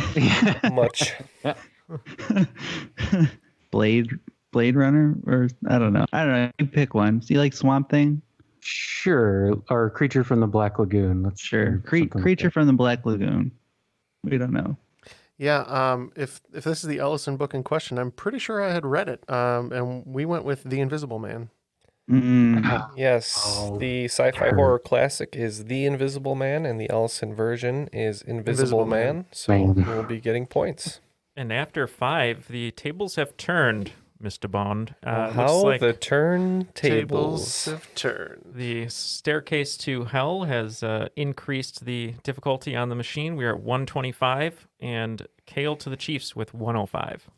Much. Blade Runner, or I don't know. You pick one. Do you like Swamp Thing? Sure, or Creature from the Black Lagoon. Let's Sure. something like Creature that. from the Black Lagoon. We don't know. Yeah, if this is the Ellison book in question, I'm pretty sure I had read it. And we went with The Invisible Man. Yes, Oh, the sci-fi horror classic is The Invisible Man, and the Ellison version is Invisible Invisible Man. Man. So Man. we'll be getting points. And after 5, the tables have turned, Mr. Bond. Looks How like the turntables. have turned. the staircase to hell has increased the difficulty on the machine. We are at 125, and Kale to the Chiefs with 105.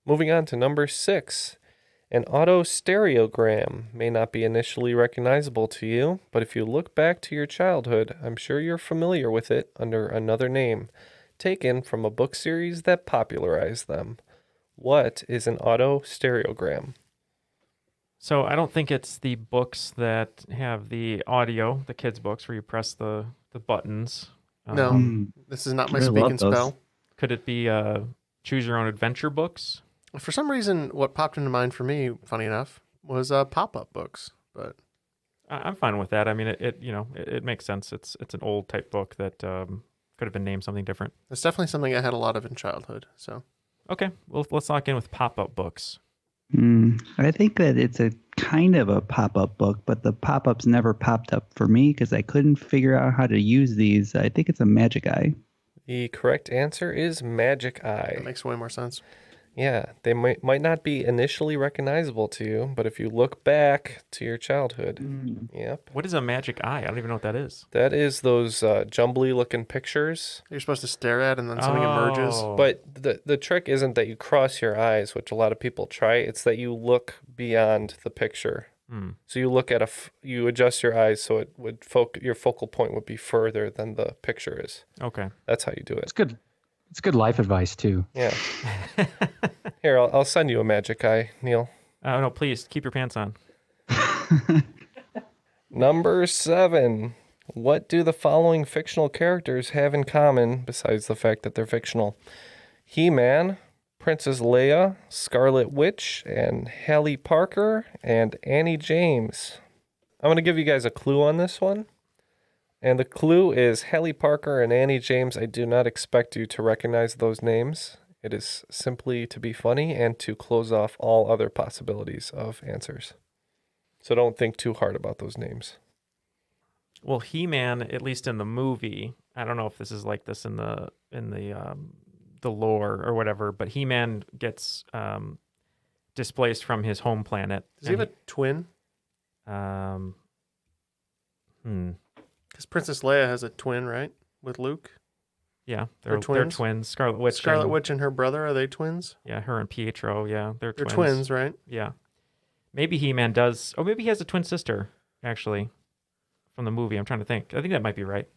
Moving on to number 6. An autostereogram may not be initially recognizable to you, but if you look back to your childhood, I'm sure you're familiar with it under another name, taken from a book series that popularized them. What is an autostereogram? So I don't think it's the books that have the audio, the kids' books where you press the buttons. No, this is not my I speak love and those. spell. Could it be choose your own adventure books? For some reason, what popped into mind for me, funny enough, was pop-up books. But I'm fine with that. I mean, it makes sense. It's an old type book that could have been named something different. it's definitely something I had a lot of in childhood. So Okay, well, let's lock in with pop-up books. I think that it's a kind of a pop-up book, but the pop-ups never popped up for me because I couldn't figure out how to use these. I think it's a Magic Eye. The correct answer is Magic Eye. that makes way more sense. Yeah, they might not be initially recognizable to you, but if you look back to your childhood, yep. What is a magic eye? I don't even know what that is. That is those jumbly looking pictures. You're supposed to stare at, and then something emerges. Oh. But the trick isn't that you cross your eyes, which a lot of people try. It's that you look beyond the picture. So you look at you adjust your eyes so it would your focal point would be further than the picture is. Okay. That's how you do it. It's good. It's good life advice too. Yeah. Here, I'll send you a Magic Eye, Neal. Oh, no, please keep your pants on. Number 7. What do the following fictional characters have in common besides the fact that they're fictional? He-Man, Princess Leia, Scarlet Witch, and Hallie Parker, and Annie James. I'm going to give you guys a clue on this one. And the clue is Hallie Parker and Annie James. I do not expect you to recognize those names. It is simply to be funny and to close off all other possibilities of answers. So don't think too hard about those names. Well, He-Man, at least in the movie, I don't know if this is like this in the lore or whatever, but He-Man gets displaced from his home planet. Does he have a twin? Um, Because Princess Leia has a twin, right? With Luke? Yeah, They're they're twins? twins. Scarlet Witch. Scarlet and, Witch and her brother, are they twins? Yeah, her and Pietro. Yeah, they're They're twins. twins, right? Yeah. Maybe He-Man does. Oh, maybe he has a twin sister, actually, from the movie. I'm trying to think. I think that might be right.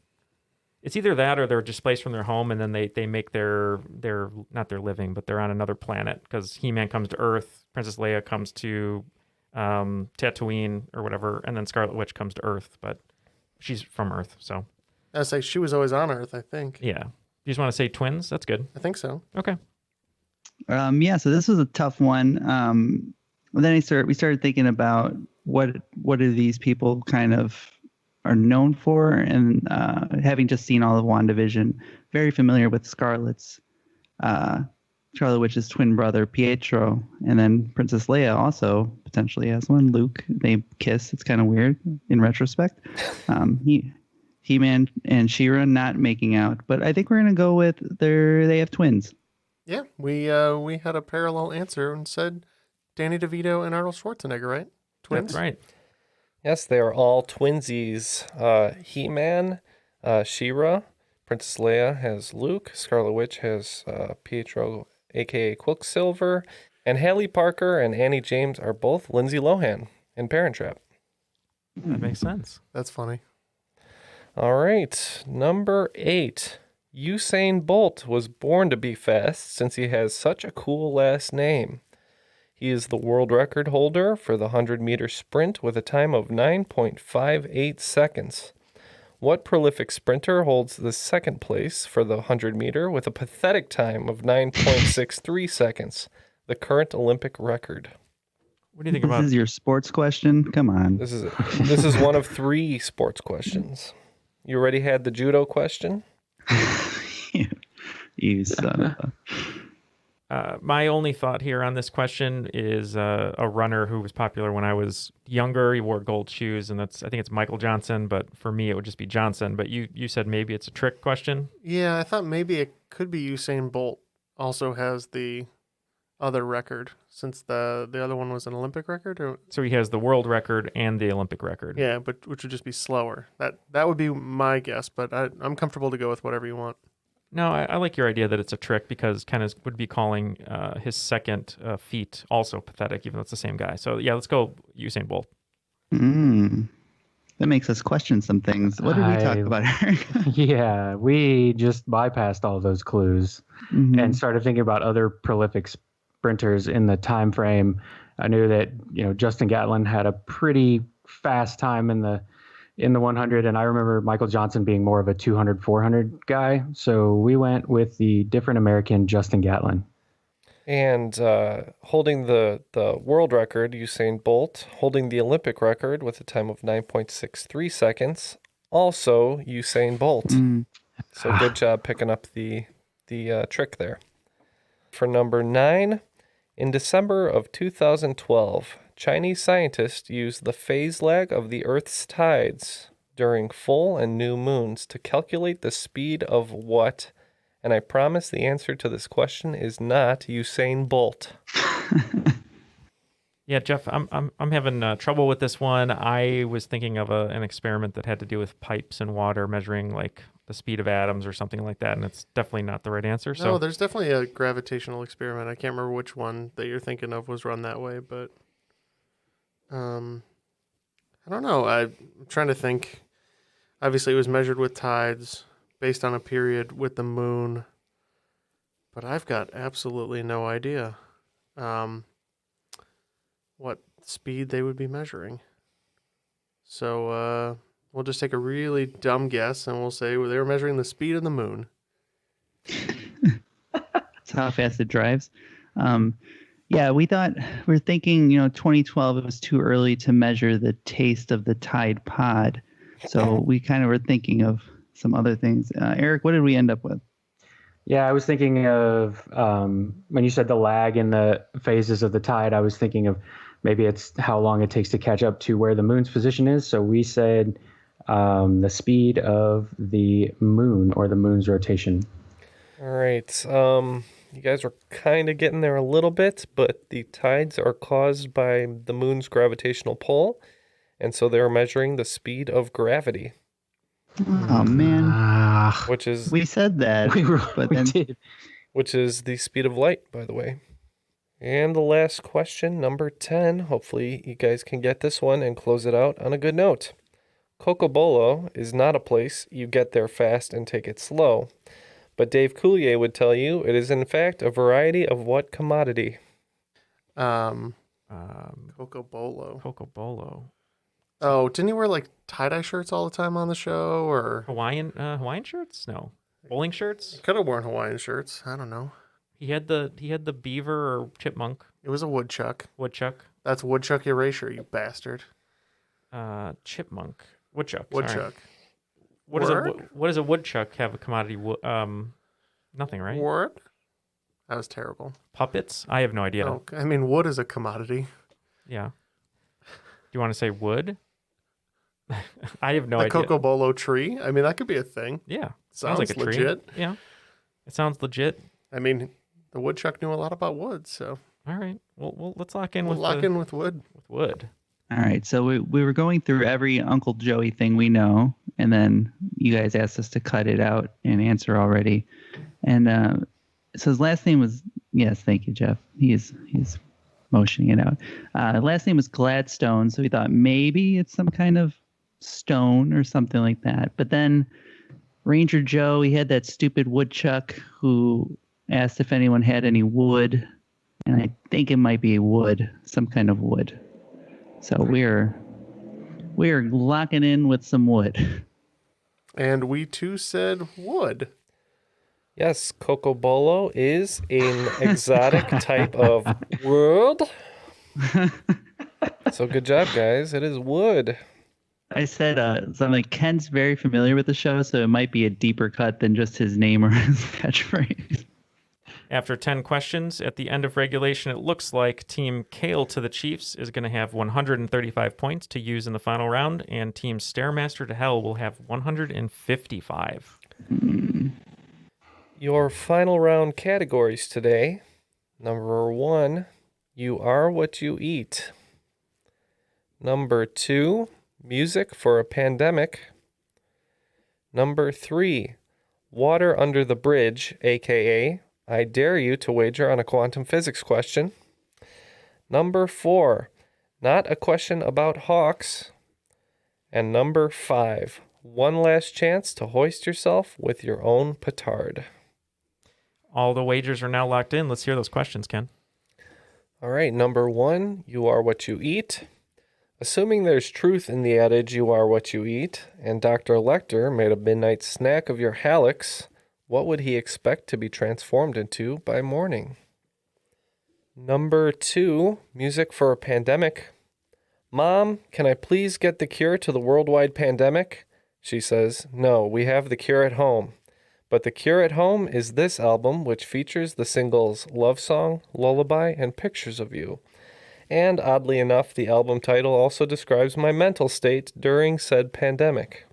It's either that or they're displaced from their home and then they make their not their living, but they're on another planet because He-Man comes to Earth, Princess Leia comes to Tatooine or whatever, and then Scarlet Witch comes to Earth, but she's from Earth, so. I was like, she was always on Earth, I think. Yeah. You just want to say twins? That's good. I think so. Okay. Yeah, so this was a tough one. Then we started thinking about what do these people kind of are known for, and having just seen all of WandaVision, very familiar with Scarlet Witch's twin brother Pietro, and then Princess Leia also potentially has one. Luke, they kiss. It's kind of weird in retrospect. He-Man and She-Ra not making out, but I think we're gonna go with they have twins. Yeah, we had a parallel answer and said Danny DeVito and Arnold Schwarzenegger, right? Twins? That's right. Yes, they are all twinsies. He-Man, She-Ra, Princess Leia has Luke, Scarlet Witch has Pietro, a.k.a. Quicksilver, and Haley Parker and Annie James are both Lindsay Lohan in Parent Trap. That makes sense. That's funny. All right, number 8. Usain Bolt was born to be fast since he has such a cool last name. He is the world record holder for the 100-meter sprint with a time of 9.58 seconds. What prolific sprinter holds the second place for the 100-meter with a pathetic time of 9.63 seconds, the current Olympic record? What do you think about This is your sports question? Come on. This is one of 3 sports questions. You already had the judo question? You son of a... My only thought here on this question is a runner who was popular when I was younger. He wore gold shoes, and I think it's Michael Johnson, but for me it would just be Johnson. But you said maybe it's a trick question? Yeah, I thought maybe it could be Usain Bolt also has the other record, since the other one was an Olympic record. So he has the world record and the Olympic record. Yeah, but which would just be slower. That would be my guess, but I'm comfortable to go with whatever you want. No, I like your idea that it's a trick because Ken would be calling his second feat also pathetic, even though it's the same guy. So yeah, let's go Usain Bolt. That makes us question some things. What did we talk about, Eric? Yeah, we just bypassed all those clues and started thinking about other prolific sprinters in the time frame. I knew that Justin Gatlin had a pretty fast time in the 100, and I remember Michael Johnson being more of a 200, 400 guy. So we went with the different American Justin Gatlin. And holding the world record, Usain Bolt, holding the Olympic record with a time of 9.63 seconds, also Usain Bolt. So good job picking up the trick there. For number 9, in December of 2012, Chinese scientists used the phase lag of the Earth's tides during full and new moons to calculate the speed of what? And I promise the answer to this question is not Usain Bolt. Yeah, Jeff, I'm having trouble with this one. I was thinking of an experiment that had to do with pipes and water measuring like the speed of atoms or something like that, and it's definitely not the right answer. No, there's definitely a gravitational experiment. I can't remember which one that you're thinking of was run that way, but I don't know. I'm trying to think. Obviously, it was measured with tides based on a period with the moon, but I've got absolutely no idea what speed they would be measuring. So we'll just take a really dumb guess, and we'll say they were measuring the speed of the moon. That's how fast it drives. Yeah, we're thinking, 2012, it was too early to measure the taste of the Tide Pod. So we kind of were thinking of some other things. Eric, what did we end up with? Yeah, I was thinking of when you said the lag in the phases of the tide, I was thinking of maybe it's how long it takes to catch up to where the moon's position is. So we said The speed of the moon or the moon's rotation. All right. You guys are kind of getting there a little bit, but the tides are caused by the moon's gravitational pull, and so they're measuring the speed of gravity, Oh man, which is we said that, but we then did. which is the speed of light, by the way. And the last question, number 10. Hopefully you guys can get this one and close it out on a good note. Cocobolo is not a place you get there fast and take it slow. But Dave Coulier would tell you it is in fact a variety of what commodity? Coco Bolo. Oh, didn't he wear like tie-dye shirts all the time on the show, or Hawaiian shirts? No. Bowling shirts? could have worn Hawaiian shirts? I don't know. He had the beaver or chipmunk. It was a woodchuck. Woodchuck. That's woodchuck erasure, you bastard. Chipmunk. Woodchuck. Woodchuck. Sorry. What does a woodchuck have a commodity? Nothing, right? Word? That was terrible. Puppets? I have no idea. Oh, I mean, wood is a commodity. Yeah. Do you want to say wood? I have no The idea. Coco Bolo tree? I mean, that could be a thing. Yeah. Sounds like a tree. legit. Yeah. It sounds legit. I mean, the woodchuck knew a lot about wood, so All right. Well, let's lock in we'll with lock in with wood. with wood. all right. So we were going through every Uncle Joey thing we know, and then you guys asked us to cut it out and answer already. And so his last name was, yes, thank you, Jeff. He's motioning it out. Last name was Gladstone, so we thought maybe it's some kind of stone or something like that. But then Ranger Joe, he had that stupid woodchuck who asked if anyone had any wood, and I think it might be wood, some kind of wood. So we're locking in with some wood. And we too said wood. Yes, Cocobolo is an exotic type of wood. So good job, guys. It is wood. I said something like Ken's very familiar with the show, so it might be a deeper cut than just his name or his catchphrase. After 10 questions, at the end of regulation, it looks like Team Kale to the Chiefs is going to have 135 points to use in the final round, and Team Stairmaster to Hell will have 155. Your final round categories today. Number 1, you are what you eat. Number 2, music for a pandemic. Number 3, water under the bridge, aka I dare you to wager on a quantum physics question. Number 4, not a question about hawks. And number 5, one last chance to hoist yourself with your own petard. All the wagers are now locked in. Let's hear those questions, Ken. All right, number 1, you are what you eat. Assuming there's truth in the adage you are what you eat, and Dr. Lecter made a midnight snack of your hallux, what would he expect to be transformed into by morning? Number 2, music for a pandemic. Mom, can I please get the cure to the worldwide pandemic? She says, no, we have the cure at home. But the cure at home is this album, which features the singles Love Song, Lullaby, and Pictures of You. And oddly enough, the album title also describes my mental state during said pandemic.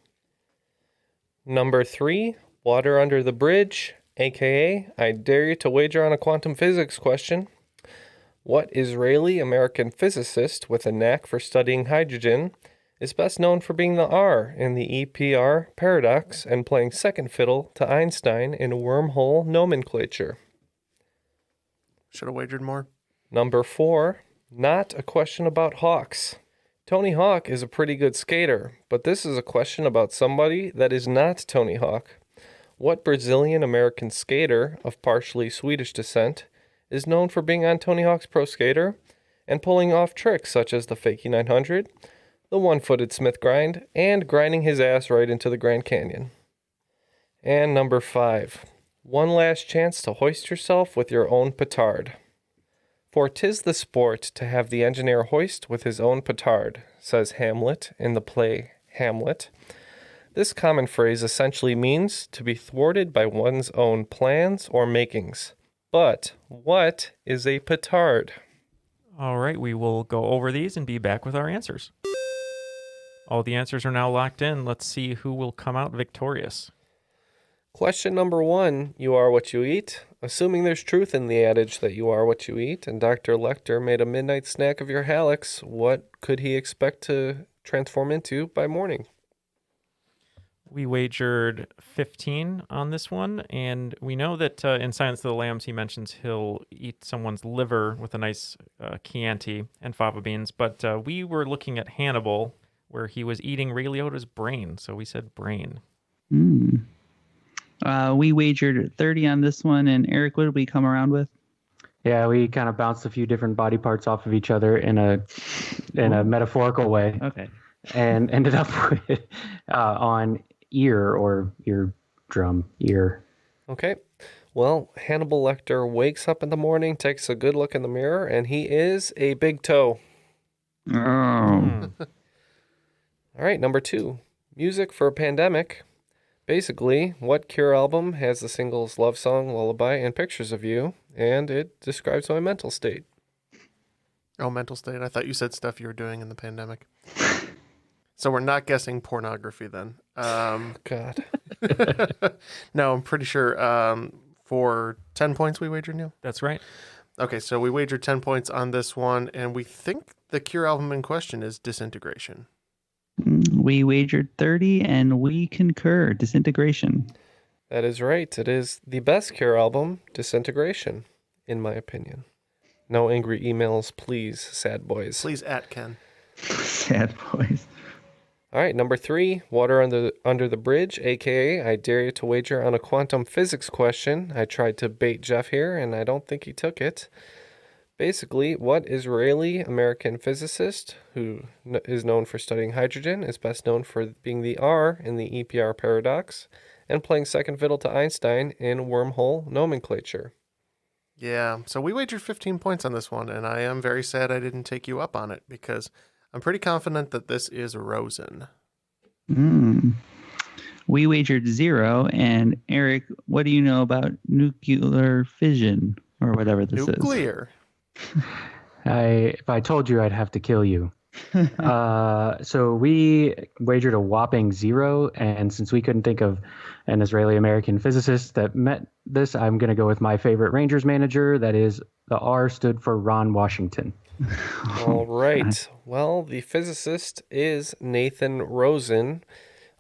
Number 3, water under the bridge, aka I dare you to wager on a quantum physics question. What Israeli-American physicist with a knack for studying hydrogen is best known for being the R in the EPR paradox and playing second fiddle to Einstein in wormhole nomenclature? Should have wagered more. Number 4, not a question about hawks. Tony Hawk is a pretty good skater, but this is a question about somebody that is not Tony Hawk. What Brazilian-American skater of partially Swedish descent is known for being on Tony Hawk's Pro Skater and pulling off tricks such as the Fakie 900, the one-footed Smith grind, and grinding his ass right into the Grand Canyon? And number 5, one last chance to hoist yourself with your own petard. For 'tis the sport to have the engineer hoist with his own petard, says Hamlet in the play Hamlet. This common phrase essentially means to be thwarted by one's own plans or makings. But what is a petard? All right, we will go over these and be back with our answers. All the answers are now locked in. Let's see who will come out victorious. Question number 1, you are what you eat. Assuming there's truth in the adage that you are what you eat, and Dr. Lecter made a midnight snack of your hallux, what could he expect to transform into by morning? We wagered 15 on this one, and we know that in Silence of the Lambs he mentions he'll eat someone's liver with a nice Chianti and fava beans, but we were looking at Hannibal, where he was eating Ray Liotta's brain, so we said brain. We wagered 30 on this one, and Eric, what did we come around with? Yeah, we kind of bounced a few different body parts off of each other in a metaphorical way. Okay. And ended up with on ear or eardrum, ear. Okay. Well, Hannibal Lecter wakes up in the morning, takes a good look in the mirror, and he is a big toe. Oh. All right, number 2, music for a pandemic. Basically, what Cure album has the singles Love Song, Lullaby, and Pictures of You, and it describes my mental state. Oh, mental state. I thought you said stuff you were doing in the pandemic. So we're not guessing pornography then. God. No, I'm pretty sure for 10 points we wagered, Neil? That's right. Okay, so we wagered 10 points on this one, and we think the Cure album in question is Disintegration. We wagered 30, and we concur. Disintegration. That is right. It is the best Cure album, Disintegration, in my opinion. No angry emails, please, sad boys. Please at Ken. Sad boys. All right, number 3, Water Under the Bridge, a.k.a. I dare you to wager on a quantum physics question. I tried to bait Jeff here, and I don't think he took it. Basically, what Israeli-American physicist, who is known for studying hydrogen, is best known for being the R in the EPR paradox, and playing second fiddle to Einstein in wormhole nomenclature? Yeah, so we wagered 15 points on this one, and I am very sad I didn't take you up on it, because I'm pretty confident that this is Rosen. We wagered 0, and Eric, what do you know about nuclear fission, or whatever this is? Nuclear. If I told you, I'd have to kill you. So we wagered a whopping 0, and since we couldn't think of an Israeli-American physicist that met this, I'm going to go with my favorite Rangers manager. That is, the R stood for Ron Washington. All right. Well, the physicist is Nathan Rosen.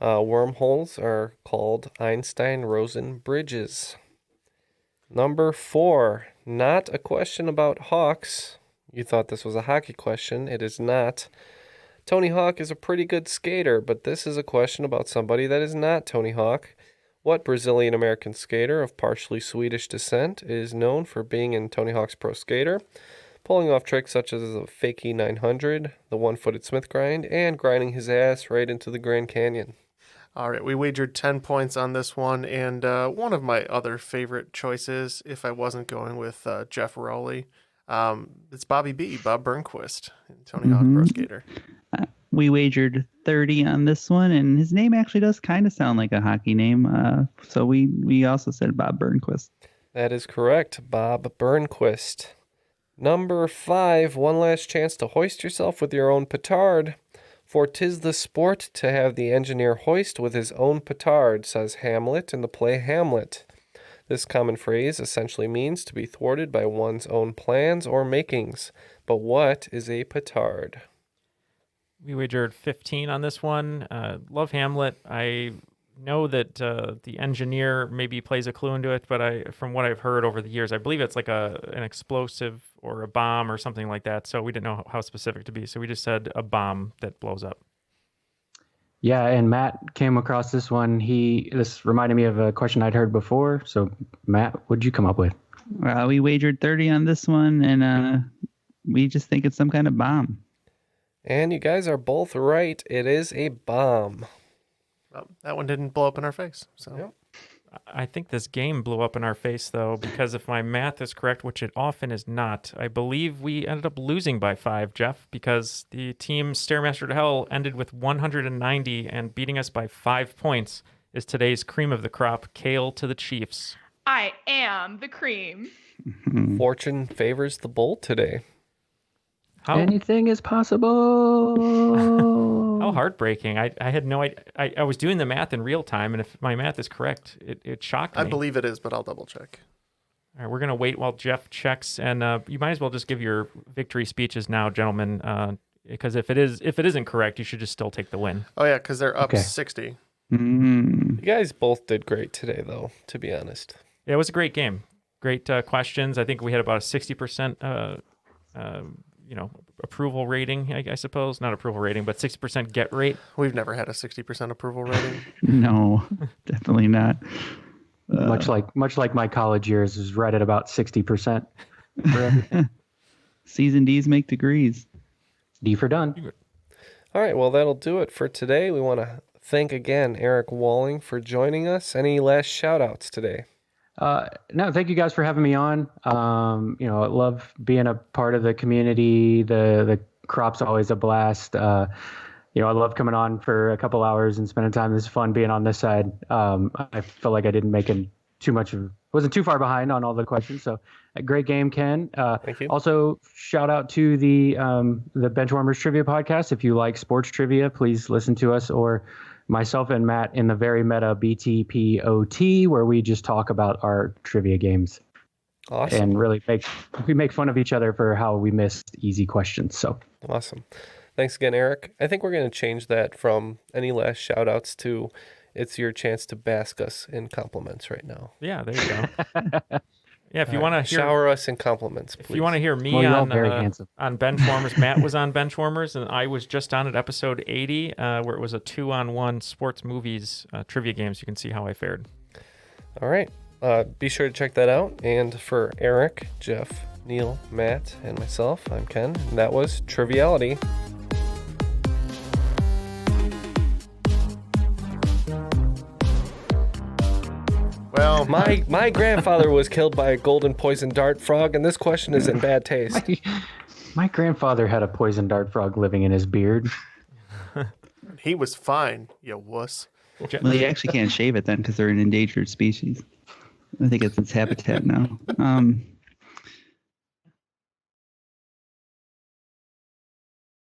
Wormholes are called Einstein-Rosen bridges. Number 4, not a question about Hawks. You thought this was a hockey question. It is not. Tony Hawk is a pretty good skater, but this is a question about somebody that is not Tony Hawk. What Brazilian-American skater of partially Swedish descent is known for being in Tony Hawk's Pro Skater, pulling off tricks such as the Fakie 900, the one-footed Smith grind, and grinding his ass right into the Grand Canyon? All right, we wagered 10 points on this one, and one of my other favorite choices, if I wasn't going with Jeff Rowley, it's Bobby B, Bob Burnquist, Tony Hawk Pro Skater. We wagered 30 on this one, and his name actually does kind of sound like a hockey name, so we also said Bob Burnquist. That is correct, Bob Burnquist. Number 5, one last chance to hoist yourself with your own petard. For 'tis the sport to have the engineer hoist with his own petard, says Hamlet in the play Hamlet. This common phrase essentially means to be thwarted by one's own plans or makings. But what is a petard? We wagered 15 on this one. Love Hamlet. I know that the engineer maybe plays a clue into it, but from what I've heard over the years, I believe it's like an explosive or a bomb or something like that. So we didn't know how specific to be. So we just said a bomb that blows up. Yeah, and Matt came across this one. This reminded me of a question I'd heard before. So Matt, what'd you come up with? We wagered 30 on this one, and we just think it's some kind of bomb. And you guys are both right. It is a bomb. Well, that one didn't blow up in our face. So. Yep. I think this game blew up in our face, though, because if my math is correct, which it often is not, I believe we ended up losing by 5, Jeff, because the team Stairmaster to Hell ended with 190, and beating us by 5 points is today's cream of the crop, Kale to the Chiefs. I am the cream. Fortune favors the bold today. Anything is possible. Oh, heartbreaking. I had no idea. I was doing the math in real time, and if my math is correct, it shocked me. I believe it is, but I'll double check. All right, we're going to wait while Jeff checks, and you might as well just give your victory speeches now, gentlemen, because if it isn't correct, you should just still take the win. Oh, yeah, because they're up Okay. 60. You guys both did great today, though, to be honest. Yeah, it was a great game. Great questions. I think we had about a 60%, approval rating, I suppose. Not approval rating, but 60% get rate. We've never had a 60% approval rating. No, definitely not. Much like my college years, is right at about 60% for everything. C's and D's make degrees. D for done. All right, well, that'll do it for today. We want to thank again Eric Walling for joining us. Any last shout-outs today? No, thank you guys for having me on. I love being a part of the community. The crop's always a blast. I love coming on for a couple hours and spending time. It's fun being on this side. I feel like I didn't make it wasn't too far behind on all the questions. So a great game, Ken. Thank you. Also, shout out to the Benchwarmers Trivia Podcast. If you like sports trivia, please listen to us, or myself and Matt in the Very Meta BTPOT, where we just talk about our trivia games. Awesome. And really we make fun of each other for how we missed easy questions. So Awesome. Thanks again, Eric. I think we're going to change that from any last shout-outs to it's your chance to bask us in compliments right now. Yeah, there you go. Yeah, if you want to shower us in compliments, please. If you want to hear me Well, you're all on very handsome. on Benchwarmers, Matt was on Benchwarmers, and I was just on at episode 80, where it was a 2-on-1 sports movies trivia games. You can see how I fared. All right. Be sure to check that out. And for Eric, Jeff, Neal, Matt, and myself, I'm Ken. And that was Triviality. Well, My grandfather was killed by a golden poison dart frog, and this question is in bad taste. my grandfather had a poison dart frog living in his beard. he was fine, you wuss. Well, you actually can't shave it then because they're an endangered species. I think it's its habitat now.